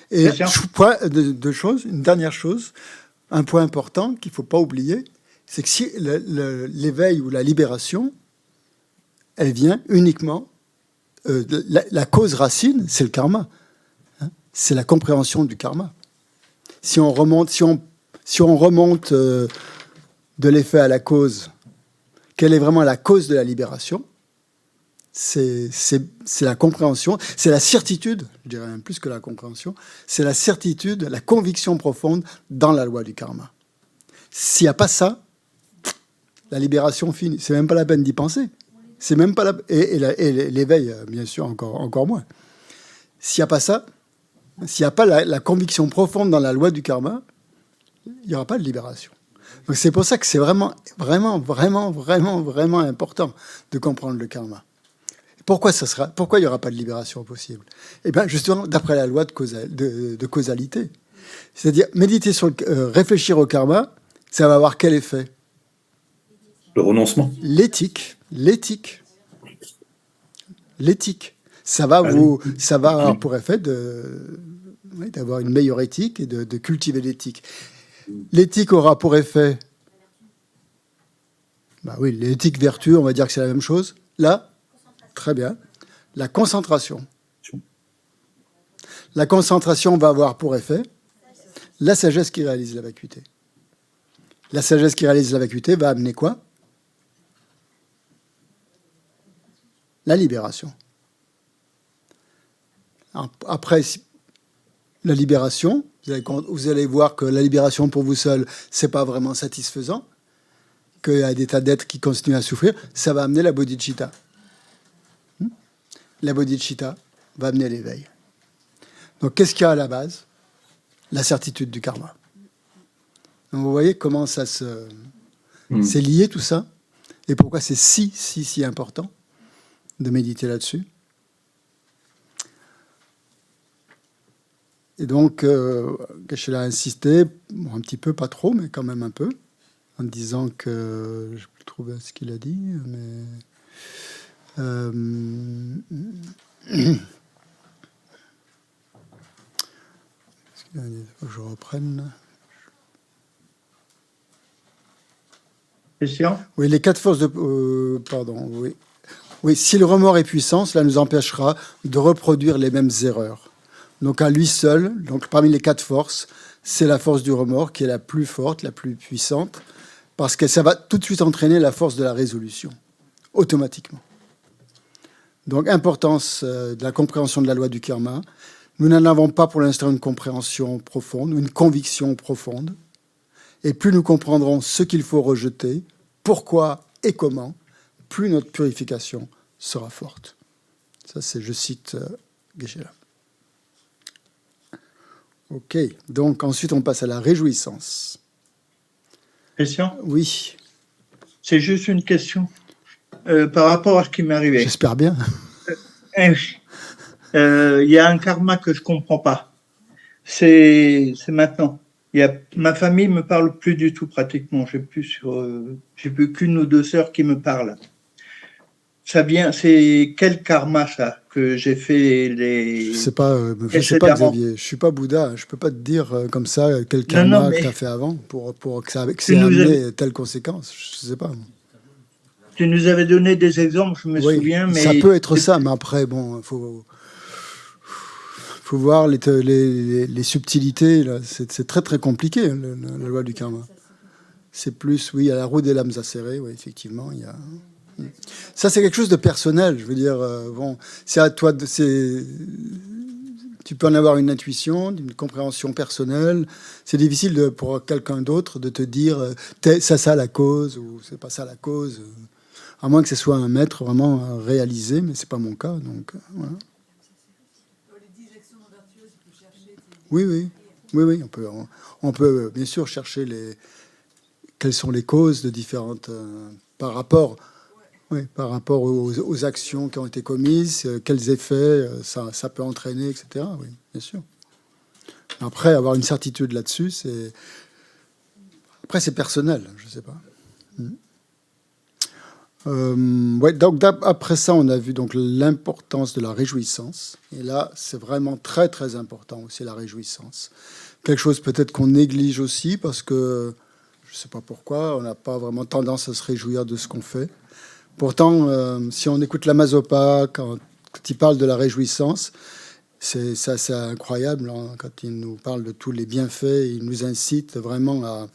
Et deux choses. Une dernière chose, un point important qu'il ne faut pas oublier, c'est que si l'éveil ou la libération, elle vient uniquement, la cause racine, c'est le karma. Hein, c'est la compréhension du karma. Si on remonte de l'effet à la cause, quelle est vraiment la cause de la libération? C'est la compréhension, c'est la certitude, je dirais même plus que la compréhension, c'est la certitude, la conviction profonde dans la loi du karma. S'il n'y a pas ça, la libération finit. C'est même pas la peine d'y penser. C'est même pas et l'éveil, bien sûr, encore moins. S'il n'y a pas ça, s'il n'y a pas la conviction profonde dans la loi du karma, il n'y aura pas de libération. Donc c'est pour ça que c'est vraiment important de comprendre le karma. Pourquoi il n'y aura pas de libération possible? Eh bien, justement, d'après la loi de causalité. C'est-à-dire, réfléchir au karma, ça va avoir quel effet? Le renoncement. L'éthique. Ça va avoir pour effet d'avoir une meilleure éthique et de cultiver l'éthique. L'éthique aura pour effet... l'éthique vertu, on va dire que c'est la même chose. Là, très bien. La concentration. La concentration va avoir pour effet la sagesse qui réalise la vacuité. La sagesse qui réalise la vacuité va amener quoi? La libération. Après la libération, vous allez voir que la libération pour vous seul, c'est pas vraiment satisfaisant, qu'il y a des tas d'êtres qui continuent à souffrir, ça va amener la bodhicitta. La bodhicitta va amener l'éveil. Donc, qu'est-ce qu'il y a à la base? La certitude du karma. Donc, vous voyez comment ça c'est lié tout ça, et pourquoi c'est si important de méditer là-dessus. Et donc, Geshe-la a insisté, un petit peu, pas trop, mais quand même un peu, en disant que, je peux trouver ce qu'il a dit, mais... je reprenne. Question? Oui, les quatre forces de... pardon, oui. Oui, si le remords est puissant, cela nous empêchera de reproduire les mêmes erreurs. Donc à lui seul, donc parmi les quatre forces, c'est la force du remords qui est la plus forte, la plus puissante, parce que ça va tout de suite entraîner la force de la résolution, automatiquement. Donc importance de la compréhension de la loi du karma. Nous n'en avons pas pour l'instant une compréhension profonde, une conviction profonde. Et plus nous comprendrons ce qu'il faut rejeter, pourquoi et comment, plus notre purification sera forte. Ça, je cite Geshe-la. Ok, donc ensuite on passe à la réjouissance. Question? Oui. C'est juste une question par rapport à ce qui m'est arrivé. J'espère bien. Il y a un karma que je comprends pas. C'est maintenant. Ma famille me parle plus du tout pratiquement. J'ai plus qu'une ou deux sœurs qui me parlent. C'est quel karma ça que j'ai fait les. Je sais pas, Xavier. Je suis pas Bouddha. Je peux pas te dire comme ça quel karma que tu as fait avant pour que ça ait amené telle conséquence. Je sais pas. Tu nous avais donné des exemples, je me souviens, mais ça peut être ça, mais après, bon, faut voir les subtilités. Là. C'est très très compliqué la loi du karma. C'est plus, oui, à la roue des lames acérées, oui, effectivement, il y a. Ça, c'est quelque chose de personnel. Je veux dire, bon, c'est à toi tu peux en avoir une intuition, une compréhension personnelle. C'est difficile pour quelqu'un d'autre de te dire ça la cause ou c'est pas ça la cause. À moins que ce soit un maître vraiment réalisé, mais c'est pas mon cas. Donc voilà. Oui. On peut bien sûr chercher quelles sont les causes de différentes par rapport aux actions qui ont été commises, quels effets ça peut entraîner, etc. Oui, bien sûr. Après, avoir une certitude là-dessus, c'est personnel, je sais pas. Donc après ça, on a vu donc l'importance de la réjouissance. Et là, c'est vraiment très très important aussi la réjouissance. Quelque chose peut-être qu'on néglige aussi parce que je sais pas pourquoi, on n'a pas vraiment tendance à se réjouir de ce qu'on fait. Pourtant, si on écoute l'Amazopa, quand il parle de la réjouissance, c'est incroyable. Hein, quand il nous parle de tous les bienfaits, il nous incite vraiment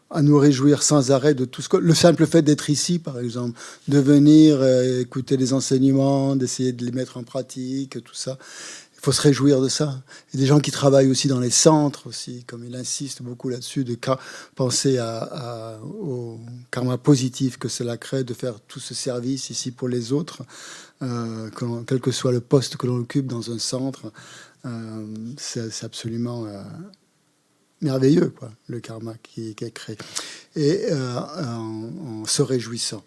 à nous réjouir sans arrêt de tout le simple fait d'être ici, par exemple, de venir écouter les enseignements, d'essayer de les mettre en pratique, tout ça. Il faut se réjouir de ça. Il y a des gens qui travaillent aussi dans les centres, aussi, comme il insiste beaucoup là-dessus, de penser au karma positif que cela crée, de faire tout ce service ici pour les autres, quel que soit le poste que l'on occupe dans un centre. C'est absolument merveilleux, quoi, le karma qui est créé. Et en se réjouissant.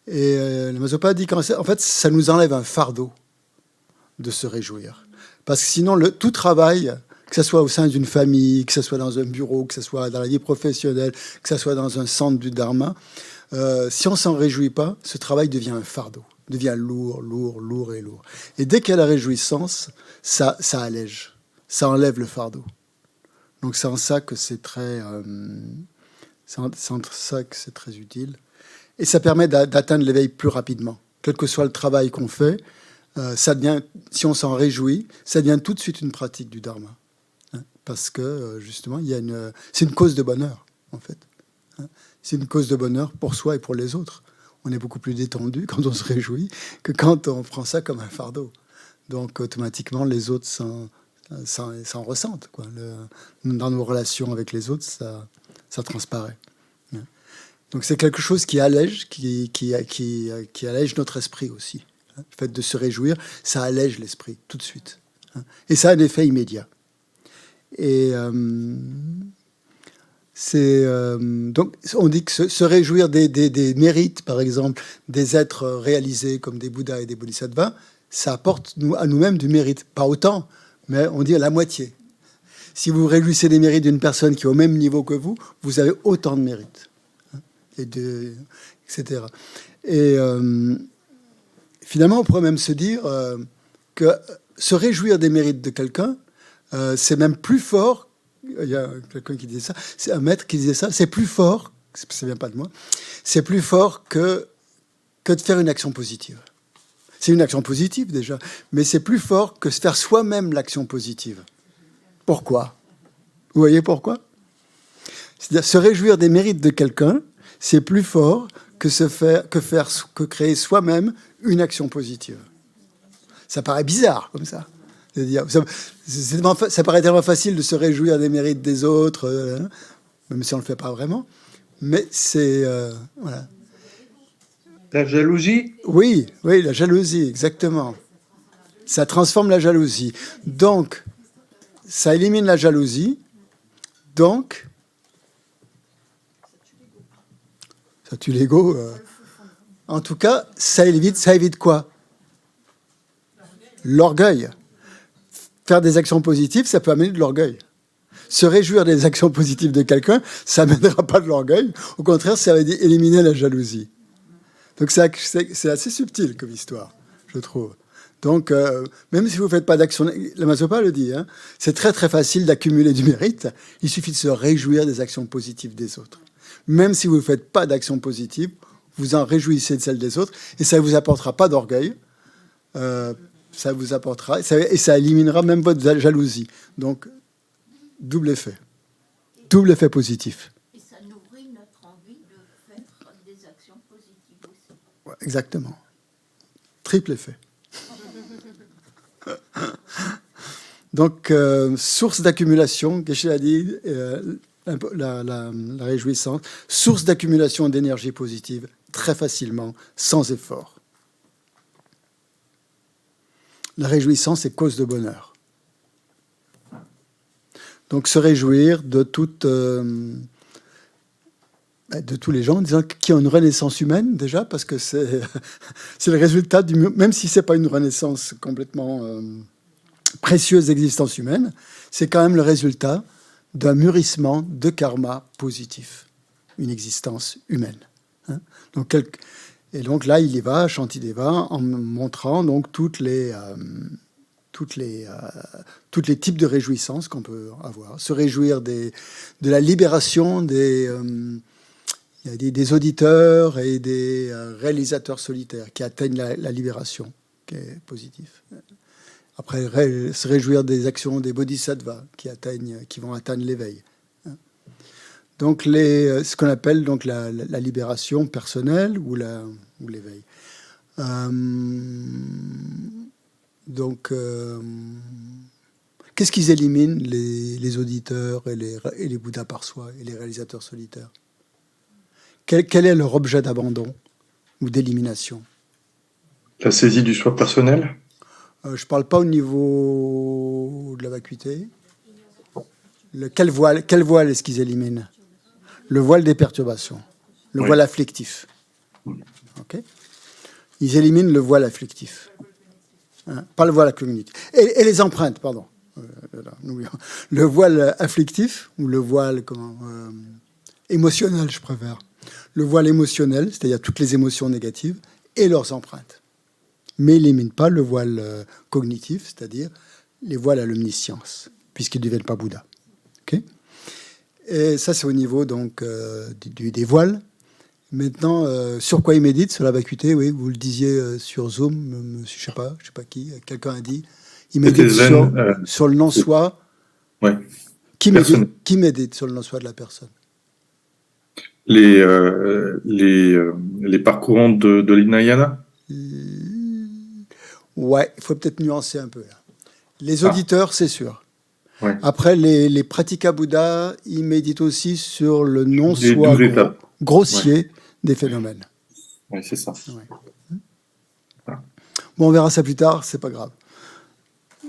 Et le Mazopa dit qu'en fait, ça nous enlève un fardeau de se réjouir. Parce que sinon, tout travail, que ce soit au sein d'une famille, que ce soit dans un bureau, que ce soit dans la vie professionnelle, que ce soit dans un centre du Dharma, si on ne s'en réjouit pas, ce travail devient un fardeau, devient lourd. Et dès qu'il y a la réjouissance, ça allège, ça enlève le fardeau. Donc c'est en ça que c'est très utile. Et ça permet d'atteindre l'éveil plus rapidement. Quel que soit le travail qu'on fait, ça devient, si on s'en réjouit, ça devient tout de suite une pratique du Dharma. Hein, parce que, justement, c'est une cause de bonheur, en fait. Hein, c'est une cause de bonheur pour soi et pour les autres. On est beaucoup plus détendu quand on se réjouit que quand on prend ça comme un fardeau. Donc, automatiquement, les autres s'en ressentent, quoi. Dans nos relations avec les autres, ça transparaît. Hein. Donc, c'est quelque chose qui allège, qui allège notre esprit aussi. Le fait de se réjouir, ça allège l'esprit tout de suite. Et ça a un effet immédiat. Et donc, on dit que se réjouir des mérites, par exemple, des êtres réalisés comme des Bouddhas et des Bodhisattvas, ça apporte à nous-mêmes du mérite. Pas autant, mais on dit à la moitié. Si vous réjouissez des mérites d'une personne qui est au même niveau que vous, vous avez autant de mérites. Etc. Et finalement, on pourrait même se dire que se réjouir des mérites de quelqu'un, c'est même plus fort. Il y a quelqu'un qui disait ça, c'est un maître qui disait ça, c'est plus fort, ça vient pas de moi, c'est plus fort que de faire une action positive. C'est une action positive déjà, mais c'est plus fort que se faire soi-même l'action positive. Pourquoi ? Vous voyez pourquoi ? C'est-à-dire se réjouir des mérites de quelqu'un, c'est plus fort que créer soi-même une action positive. Ça paraît bizarre comme ça. C'est-à-dire, ça paraît tellement facile de se réjouir des mérites des autres, même si on ne le fait pas vraiment. Mais c'est voilà. La jalousie ? Oui, la jalousie, exactement. Ça transforme la jalousie. Donc, ça élimine la jalousie. Donc, ça tue l'ego. En tout cas, ça évite quoi ? L'orgueil. Faire des actions positives, ça peut amener de l'orgueil. se réjouir des actions positives de quelqu'un, ça n'amènera pas de l'orgueil. Au contraire, ça va éliminer la jalousie. Donc c'est assez subtil comme histoire, je trouve. Donc, même si vous ne faites pas d'action, la Mazopa le dit, hein, c'est très très facile d'accumuler du mérite. Il suffit de se réjouir des actions positives des autres. Même si vous ne faites pas d'action positive, vous en réjouissez de celles des autres, et ça ne vous apportera pas d'orgueil. Ça vous apportera, et ça éliminera même votre jalousie. Donc, double effet positif. Et ça nourrit notre envie de faire des actions positives aussi. Ouais, exactement. Triple effet. Donc, source d'accumulation, Geshe a dit, la réjouissance, source d'accumulation d'énergie positive très facilement, sans effort. La réjouissance est cause de bonheur. Donc, se réjouir de tous les gens, disons, qui ont une renaissance humaine, déjà, parce que c'est le résultat, même si ce n'est pas une renaissance complètement précieuse d'existence humaine, c'est quand même le résultat d'un mûrissement de karma positif, une existence humaine. Hein. Et donc là, il y va, Shantideva, en montrant donc toutes les types de réjouissances qu'on peut avoir. Se réjouir de la libération des auditeurs et des réalisateurs solitaires qui atteignent la libération, qui est positif. Après, se réjouir des actions des bodhisattvas qui vont atteindre l'éveil. Donc, ce qu'on appelle donc la libération personnelle ou l'éveil. Donc, qu'est-ce qu'ils éliminent, les auditeurs et les bouddhas par soi et les réalisateurs solitaires? Quel est leur objet d'abandon ou d'élimination? La saisie du soi personnel? Je ne parle pas au niveau de la vacuité. Quel voile est-ce qu'ils éliminent? Le voile des perturbations, le voile afflictif. Okay. Ils éliminent le voile afflictif, hein, pas le voile cognitif. Et les empreintes, pardon. Le voile afflictif, ou le voile émotionnel, je préfère. Le voile émotionnel, c'est-à-dire toutes les émotions négatives, et leurs empreintes. Mais ils n'éliminent pas le voile cognitif, c'est-à-dire les voiles à l'omniscience, puisqu'ils ne deviennent pas Bouddha. Okay. Et ça, c'est au niveau donc, des voiles. Maintenant, sur quoi ils méditent? Sur la vacuité, oui, vous le disiez sur Zoom, je sais pas qui, quelqu'un a dit. Ils méditent sur le non-soi. Ouais. Qui médite sur le non-soi de la personne? Les parcourants de l'Hinayana? Ouais, il faut peut-être nuancer un peu. Là. Les auditeurs, c'est sûr. Ouais. Après, les pratika Bouddha, ils méditent aussi sur le non-soi grossier des phénomènes. Oui, c'est ça. Ouais. Bon, on verra ça plus tard, c'est pas grave.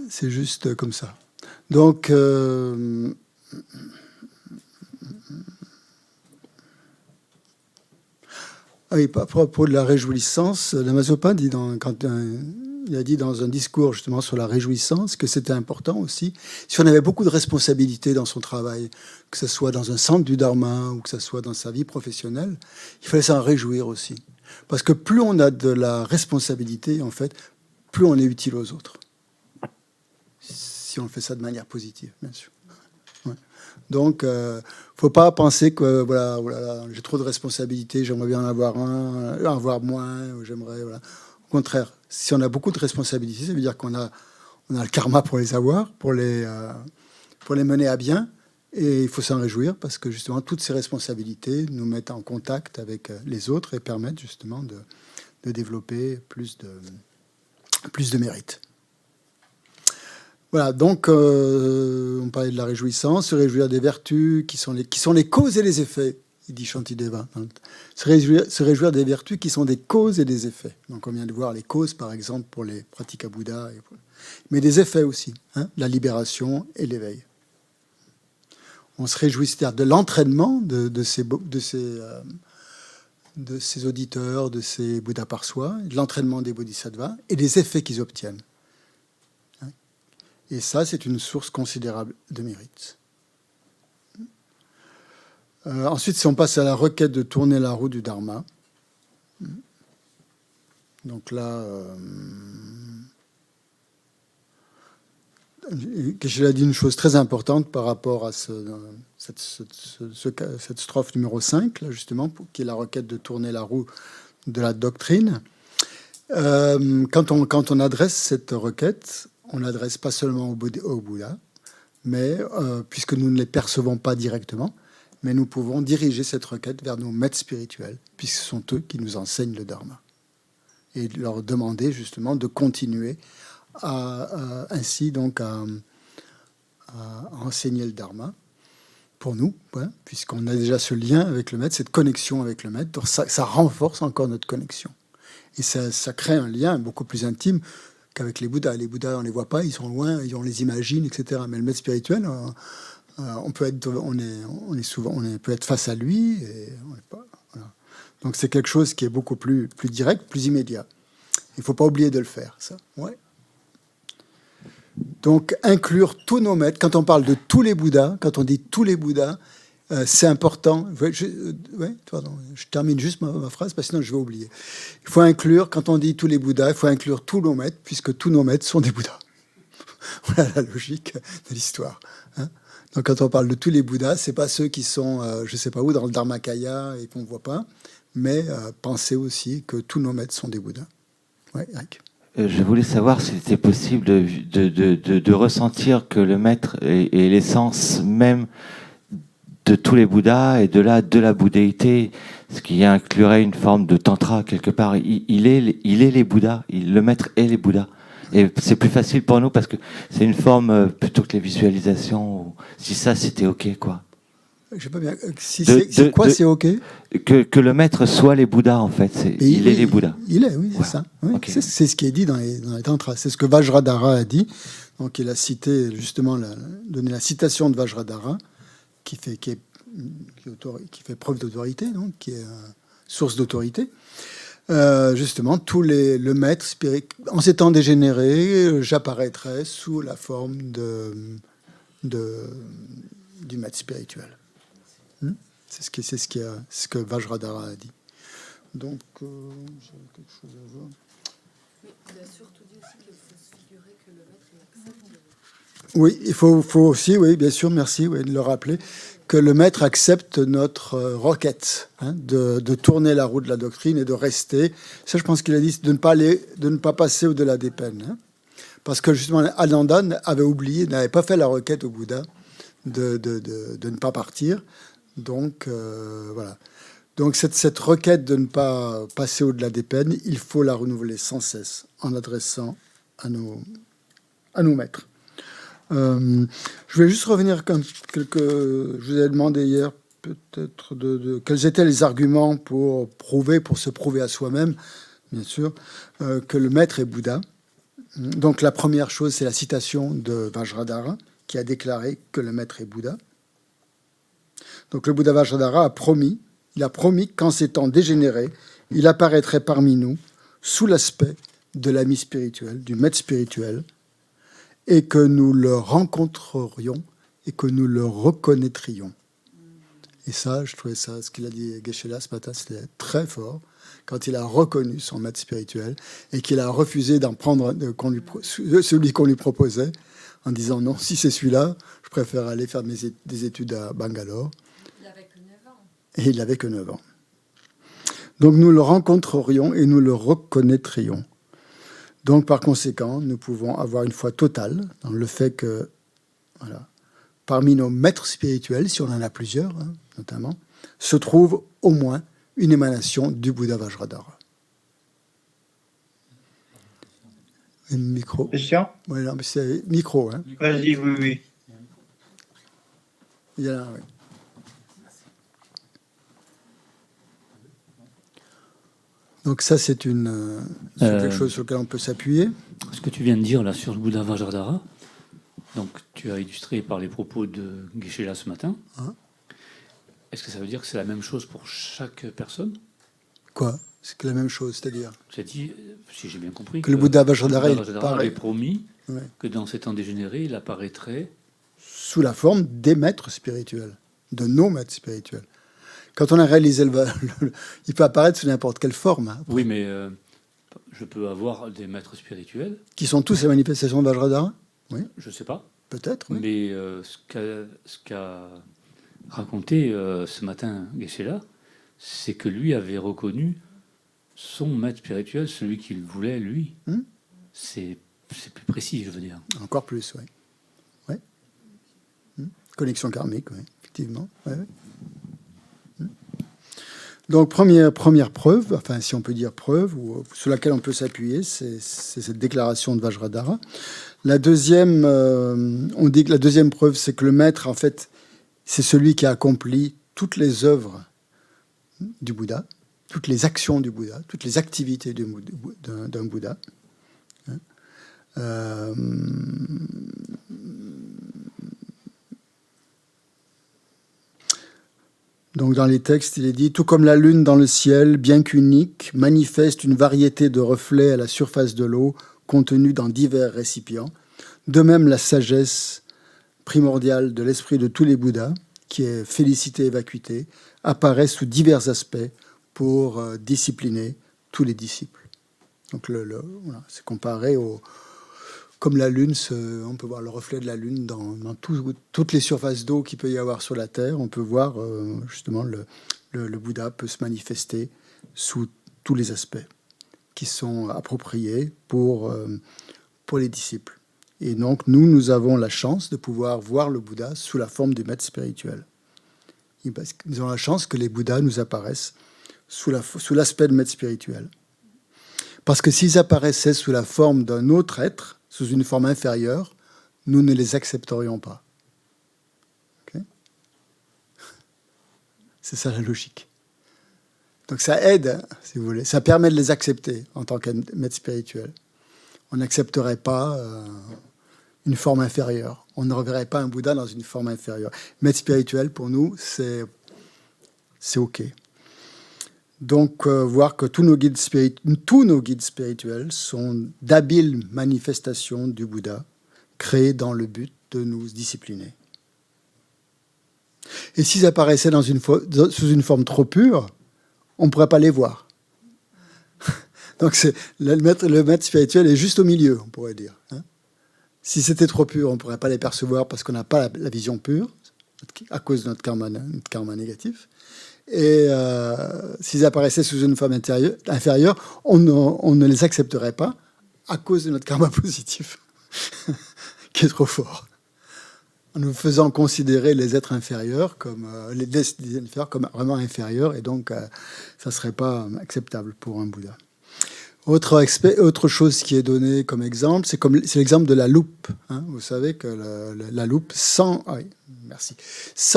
C'est juste comme ça. Donc, oui, à propos de la réjouissance, la Mazopa dit il a dit dans un discours justement sur la réjouissance que c'était important aussi. Si on avait beaucoup de responsabilités dans son travail, que ce soit dans un centre du Dharma ou que ce soit dans sa vie professionnelle, il fallait s'en réjouir aussi. Parce que plus on a de la responsabilité, en fait, plus on est utile aux autres. Si on fait ça de manière positive, bien sûr. Ouais. Donc, faut pas penser que voilà, j'ai trop de responsabilités, j'aimerais bien en avoir avoir moins, ou j'aimerais voilà. Au contraire, si on a beaucoup de responsabilités, ça veut dire qu'on a le karma pour les avoir, pour les mener à bien, et il faut s'en réjouir parce que justement toutes ces responsabilités nous mettent en contact avec les autres et permettent justement de développer plus de mérite. Voilà, donc on parlait de la réjouissance, se réjouir des vertus qui sont les causes et les effets, il dit Shantideva. Se réjouir des vertus qui sont des causes et des effets. Donc on vient de voir les causes, par exemple, pour les pratika Bouddha, mais des effets aussi, hein, la libération et l'éveil. On se réjouit, c'est-à-dire de l'entraînement de ces auditeurs, de ces Bouddhas par soi, de l'entraînement des bodhisattvas et des effets qu'ils obtiennent. Et ça, c'est une source considérable de mérite. Ensuite, si on passe à la requête de tourner la roue du Dharma, donc là, Geshe-la a dit une chose très importante par rapport à cette strophe numéro 5, là, justement, qui est la requête de tourner la roue de la doctrine. Quand on adresse cette requête, on l'adresse pas seulement au Bouddha, mais puisque nous ne les percevons pas directement, mais nous pouvons diriger cette requête vers nos maîtres spirituels, puisque ce sont eux qui nous enseignent le Dharma, et leur demander justement de continuer ainsi donc à enseigner le Dharma pour nous, ouais, puisqu'on a déjà ce lien avec le maître, cette connexion avec le maître. Donc ça renforce encore notre connexion, et ça crée un lien beaucoup plus intime qu'avec les Bouddhas. Les Bouddhas, on les voit pas, ils sont loin, on les imagine, etc. Mais le maître spirituel, on peut être face à lui, et on est pas, voilà. Donc c'est quelque chose qui est beaucoup plus direct, plus immédiat. Il faut pas oublier de le faire, ça. Ouais. Donc inclure tous nos maîtres. Quand on parle de tous les Bouddhas, quand on dit tous les Bouddhas, c'est important. Je termine juste ma phrase, parce que sinon je vais oublier. Il faut inclure, quand on dit tous les Bouddhas, il faut inclure tous nos maîtres, puisque tous nos maîtres sont des Bouddhas. Voilà la logique de l'histoire. Hein. Donc quand on parle de tous les Bouddhas, c'est pas ceux qui sont, je sais pas où, dans le Dharmakaya et qu'on voit pas, mais pensez aussi que tous nos maîtres sont des Bouddhas. Ouais, Eric. Je voulais savoir s'il était possible de ressentir que le maître est l'essence même de tous les Bouddhas et de la bouddhéité, ce qui inclurait une forme de tantra quelque part. Il est les Bouddhas, le maître est les Bouddhas. Et c'est plus facile pour nous parce que c'est une forme plutôt que les visualisations. Si ça, c'était OK, quoi. Je sais pas bien. C'est quoi, c'est OK? Que le maître soit les Bouddhas, en fait. Il est les Bouddhas. Il est, oui, c'est ça. Oui. Okay. C'est ce qui est dit dans les tantras. C'est ce que Vajradhara a dit. Donc, il a cité, justement, donné la citation de Vajradhara, qui fait preuve d'autorité, donc, qui est source d'autorité. Justement, le maître spirituel, en ces temps dégénérés, j'apparaîtrai sous la forme du maître spirituel. C'est ce que Vajradhara a dit. Donc, j'avais quelque chose à voir. Mais il a surtout dit aussi qu'il faut se figurer que le maître accepte. Oui, il faut aussi, oui, bien sûr, merci de le rappeler, que le maître accepte notre requête, de tourner la roue de la doctrine et de rester. Ça, je pense qu'il a dit de ne pas passer au-delà des peines. Parce que justement, Ananda avait oublié, n'avait pas fait la requête au Bouddha de ne pas partir. Donc, voilà. Donc, cette requête de ne pas passer au-delà des peines, il faut la renouveler sans cesse en adressant à nos maîtres. Je vais juste revenir comme je vous ai demandé hier peut-être quels étaient les arguments pour se prouver à soi-même, bien sûr, que le maître est Bouddha. Donc la première chose, c'est la citation de Vajradhara qui a déclaré que le maître est Bouddha. Donc le Bouddha Vajradhara a promis qu'en ces temps dégénérés, il apparaîtrait parmi nous sous l'aspect de l'ami spirituel, du maître spirituel, et que nous le rencontrerions et que nous le reconnaîtrions. Et ça, je trouvais ça, ce qu'il a dit Geshe-la ce matin, c'était très fort, quand il a reconnu son maître spirituel et qu'il a refusé d'en prendre celui qu'on lui proposait, en disant non, si c'est celui-là, je préfère aller faire des études à Bangalore. Il n'avait que 9 ans. Et il n'avait que 9 ans. Donc nous le rencontrerions et nous le reconnaîtrions. Donc, par conséquent, nous pouvons avoir une foi totale dans le fait que, voilà, parmi nos maîtres spirituels, si on en a plusieurs, notamment, se trouve au moins une émanation du Bouddha Vajradhara. Un micro. Question ? Oui, non, mais c'est micro. Vas-y, oui. Il y en a, oui. Donc ça, c'est quelque chose sur lequel on peut s'appuyer. Ce que tu viens de dire là sur le Bouddha Vajradhara, donc tu as illustré par les propos de Geshe-la ce matin. Est-ce que ça veut dire que c'est la même chose pour chaque personne? Quoi? C'est que la même chose, c'est-à-dire? C'est-à-dire, si j'ai bien compris, que le Bouddha Vajradhara avait promis que dans ces temps dégénérés, il apparaîtrait sous la forme des maîtres spirituels, de nos maîtres spirituels. Quand on a réalisé il peut apparaître sous n'importe quelle forme. Hein. Oui, mais je peux avoir des maîtres spirituels. Qui sont tous les manifestations de Vajradhara? Oui. Je ne sais pas. Peut-être, oui. Mais ce qu'a raconté ce matin Geshe-la, c'est que lui avait reconnu son maître spirituel, celui qu'il voulait, lui. C'est plus précis, je veux dire. Encore plus, oui. Ouais. Connexion karmique, oui, effectivement. Ouais, ouais. Donc, première preuve, enfin, si on peut dire preuve, ou sur laquelle on peut s'appuyer, c'est cette déclaration de Vajradhara. La deuxième, on dit que la deuxième preuve, c'est que le maître, en fait, c'est celui qui a accompli toutes les œuvres du Bouddha, toutes les actions du Bouddha, toutes les activités d'un Bouddha. Donc dans les textes, il est dit « Tout comme la lune dans le ciel, bien qu'unique, manifeste une variété de reflets à la surface de l'eau contenus dans divers récipients. De même, la sagesse primordiale de l'esprit de tous les Bouddhas, qui est félicité et vacuité, apparaît sous divers aspects pour discipliner tous les disciples. » Donc voilà, c'est comparé au... Comme la lune, on peut voir le reflet de la lune dans toutes les surfaces d'eau qu'il peut y avoir sur la Terre. On peut voir justement le Bouddha peut se manifester sous tous les aspects qui sont appropriés pour les disciples. Et donc, nous avons la chance de pouvoir voir le Bouddha sous la forme du maître spirituel. Nous avons la chance que les Bouddhas nous apparaissent sous l'aspect de maître spirituel. Parce que s'ils apparaissaient sous la forme d'un autre être, sous une forme inférieure, nous ne les accepterions pas. Okay? C'est ça la logique. Donc ça aide, si vous voulez, ça permet de les accepter en tant que maître spirituel. On n'accepterait pas une forme inférieure. On ne reverrait pas un Bouddha dans une forme inférieure. Maître spirituel, pour nous, c'est OK. Donc, voir que tous nos guides spirituels sont d'habiles manifestations du Bouddha, créées dans le but de nous discipliner. Et s'ils apparaissaient sous une forme trop pure, on ne pourrait pas les voir. Donc, le maître spirituel est juste au milieu, on pourrait dire. Hein. Si c'était trop pur, on ne pourrait pas les percevoir parce qu'on n'a pas la vision pure, à cause de notre karma négatif. Et s'ils apparaissaient sous une forme inférieure, on ne les accepterait pas à cause de notre karma positif, qui est trop fort. En nous faisant considérer les êtres inférieurs comme vraiment inférieurs, et donc ça ne serait pas acceptable pour un Bouddha. Autre chose qui est donnée comme exemple, c'est l'exemple de la loupe. Hein. Vous savez que la loupe, sans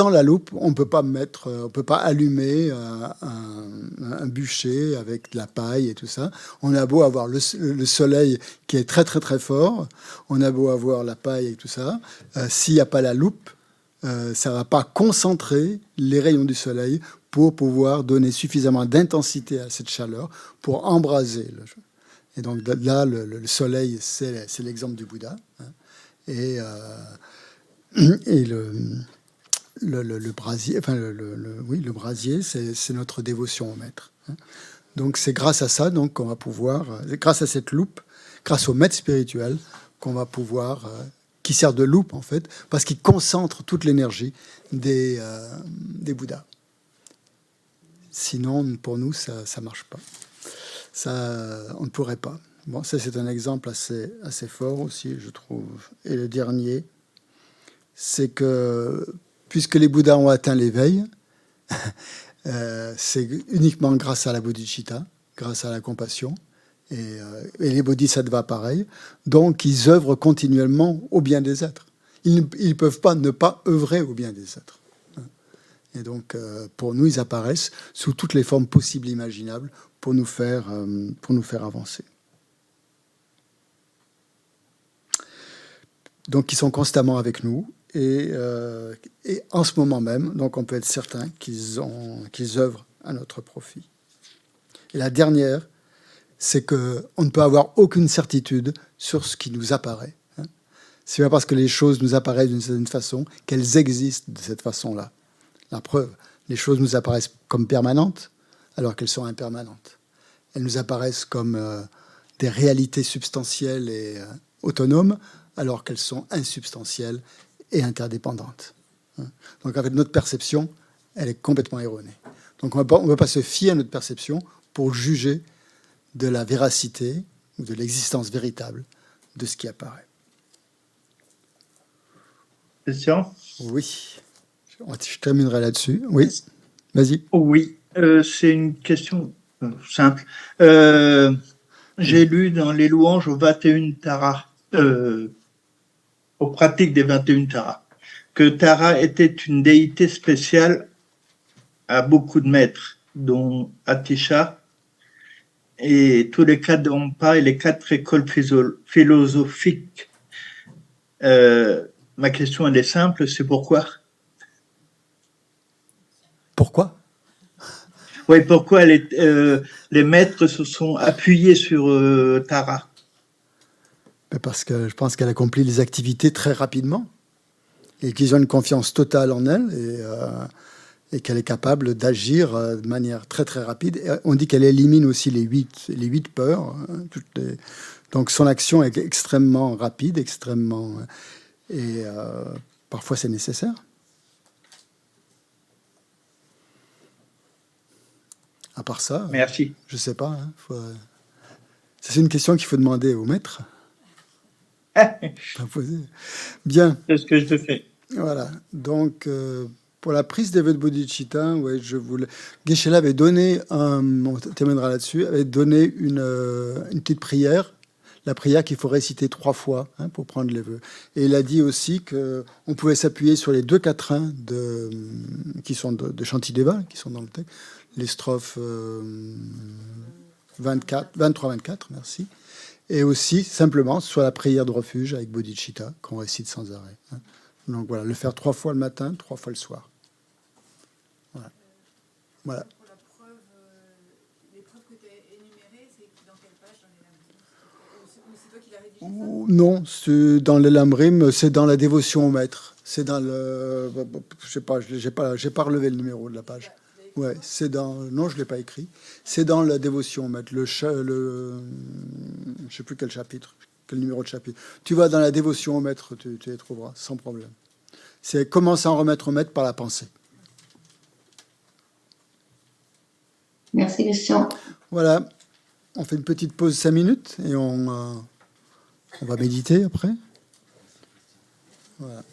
la loupe, on ne peut pas allumer un bûcher avec de la paille et tout ça. On a beau avoir le soleil qui est très très très fort, on a beau avoir la paille et tout ça, s'il n'y a pas la loupe, ça ne va pas concentrer les rayons du soleil pour pouvoir donner suffisamment d'intensité à cette chaleur pour embraser. Et donc là, le soleil, c'est l'exemple du Bouddha. Hein, et le brasier, le brasier, c'est notre dévotion au maître. Hein. Donc c'est grâce à ça donc qu'on va pouvoir, grâce à cette loupe, grâce au maître spirituel, qu'on va pouvoir, qui sert de loupe en fait, parce qu'il concentre toute l'énergie des Bouddhas. Sinon, pour nous, ça ne marche pas. On ne pourrait pas. Bon, ça, c'est un exemple assez fort aussi, je trouve. Et le dernier, c'est que, puisque les Bouddhas ont atteint l'éveil, c'est uniquement grâce à la bodhicitta, grâce à la compassion, et les bodhisattvas pareil. Donc, ils œuvrent continuellement au bien des êtres. Ils ne peuvent pas ne pas œuvrer au bien des êtres. Et donc, pour nous, ils apparaissent sous toutes les formes possibles et imaginables pour nous faire avancer. Donc, ils sont constamment avec nous. Et en ce moment même, donc on peut être certain qu'ils œuvrent à notre profit. Et la dernière, c'est qu'on ne peut avoir aucune certitude sur ce qui nous apparaît. Hein. C'est pas parce que les choses nous apparaissent d'une certaine façon qu'elles existent de cette façon-là. La preuve, Les choses nous apparaissent comme permanentes alors qu'elles sont impermanentes. Elles nous apparaissent comme des réalités substantielles et autonomes alors qu'elles sont insubstantielles et interdépendantes. Donc en fait, notre perception, elle est complètement erronée. Donc on ne va pas se fier à notre perception pour juger de la véracité ou de l'existence véritable de ce qui apparaît. Question ? Oui. Je terminerai là-dessus. Oui, vas-y. Oui, c'est une question simple. J'ai lu dans les louanges aux 21 Tara, aux pratiques des 21 Tara, que Tara était une déité spéciale à beaucoup de maîtres, dont Atisha, et tous les quatre Ampa et les 4 écoles philosophiques. Ma question, elle est simple, c'est pourquoi ? Pourquoi ? Oui, pourquoi les maîtres se sont appuyés sur Tara ? Parce que je pense qu'elle accomplit les activités très rapidement et qu'ils ont une confiance totale en elle et qu'elle est capable d'agir de manière très très rapide. Et on dit qu'elle élimine aussi les huit peurs. Donc son action est extrêmement rapide, extrêmement... Et parfois c'est nécessaire. À part ça, merci. Je sais pas. C'est une question qu'il faut demander au maître. Bien. C'est ce que je te fais. Voilà. Donc, pour la prise des vœux de bodhicitta, ouais, Geshe-la avait donné, on terminera là-dessus, avait donné une petite prière, la prière qu'il faut réciter 3 fois pour prendre les vœux. Et il a dit aussi qu'on pouvait s'appuyer sur les 2 quatrains qui sont de Shantideva, qui sont dans le texte, les strophes 23-24, merci. Et aussi, simplement, sur la prière de refuge avec bodhicitta, qu'on récite sans arrêt. Donc voilà, le faire 3 fois le matin, 3 fois le soir. Voilà. Pour la preuve, les preuves que tu as énumérées, c'est dans quelle page dans les Lamrim ? C'est toi qui l'as rédigé ça ? Non, dans le Lamrim, c'est dans la dévotion au maître. C'est dans le... Je sais pas, j'ai pas relevé le numéro de la page. Ouais, c'est dans... Non, je ne l'ai pas écrit. C'est dans la dévotion au maître. Je ne sais plus quel chapitre, quel numéro de chapitre. Tu vas dans la dévotion au maître, tu les trouveras, sans problème. C'est comment s'en remettre au maître par la pensée. Merci, Christian. Voilà. On fait une petite pause 5 minutes et on va méditer après. Voilà.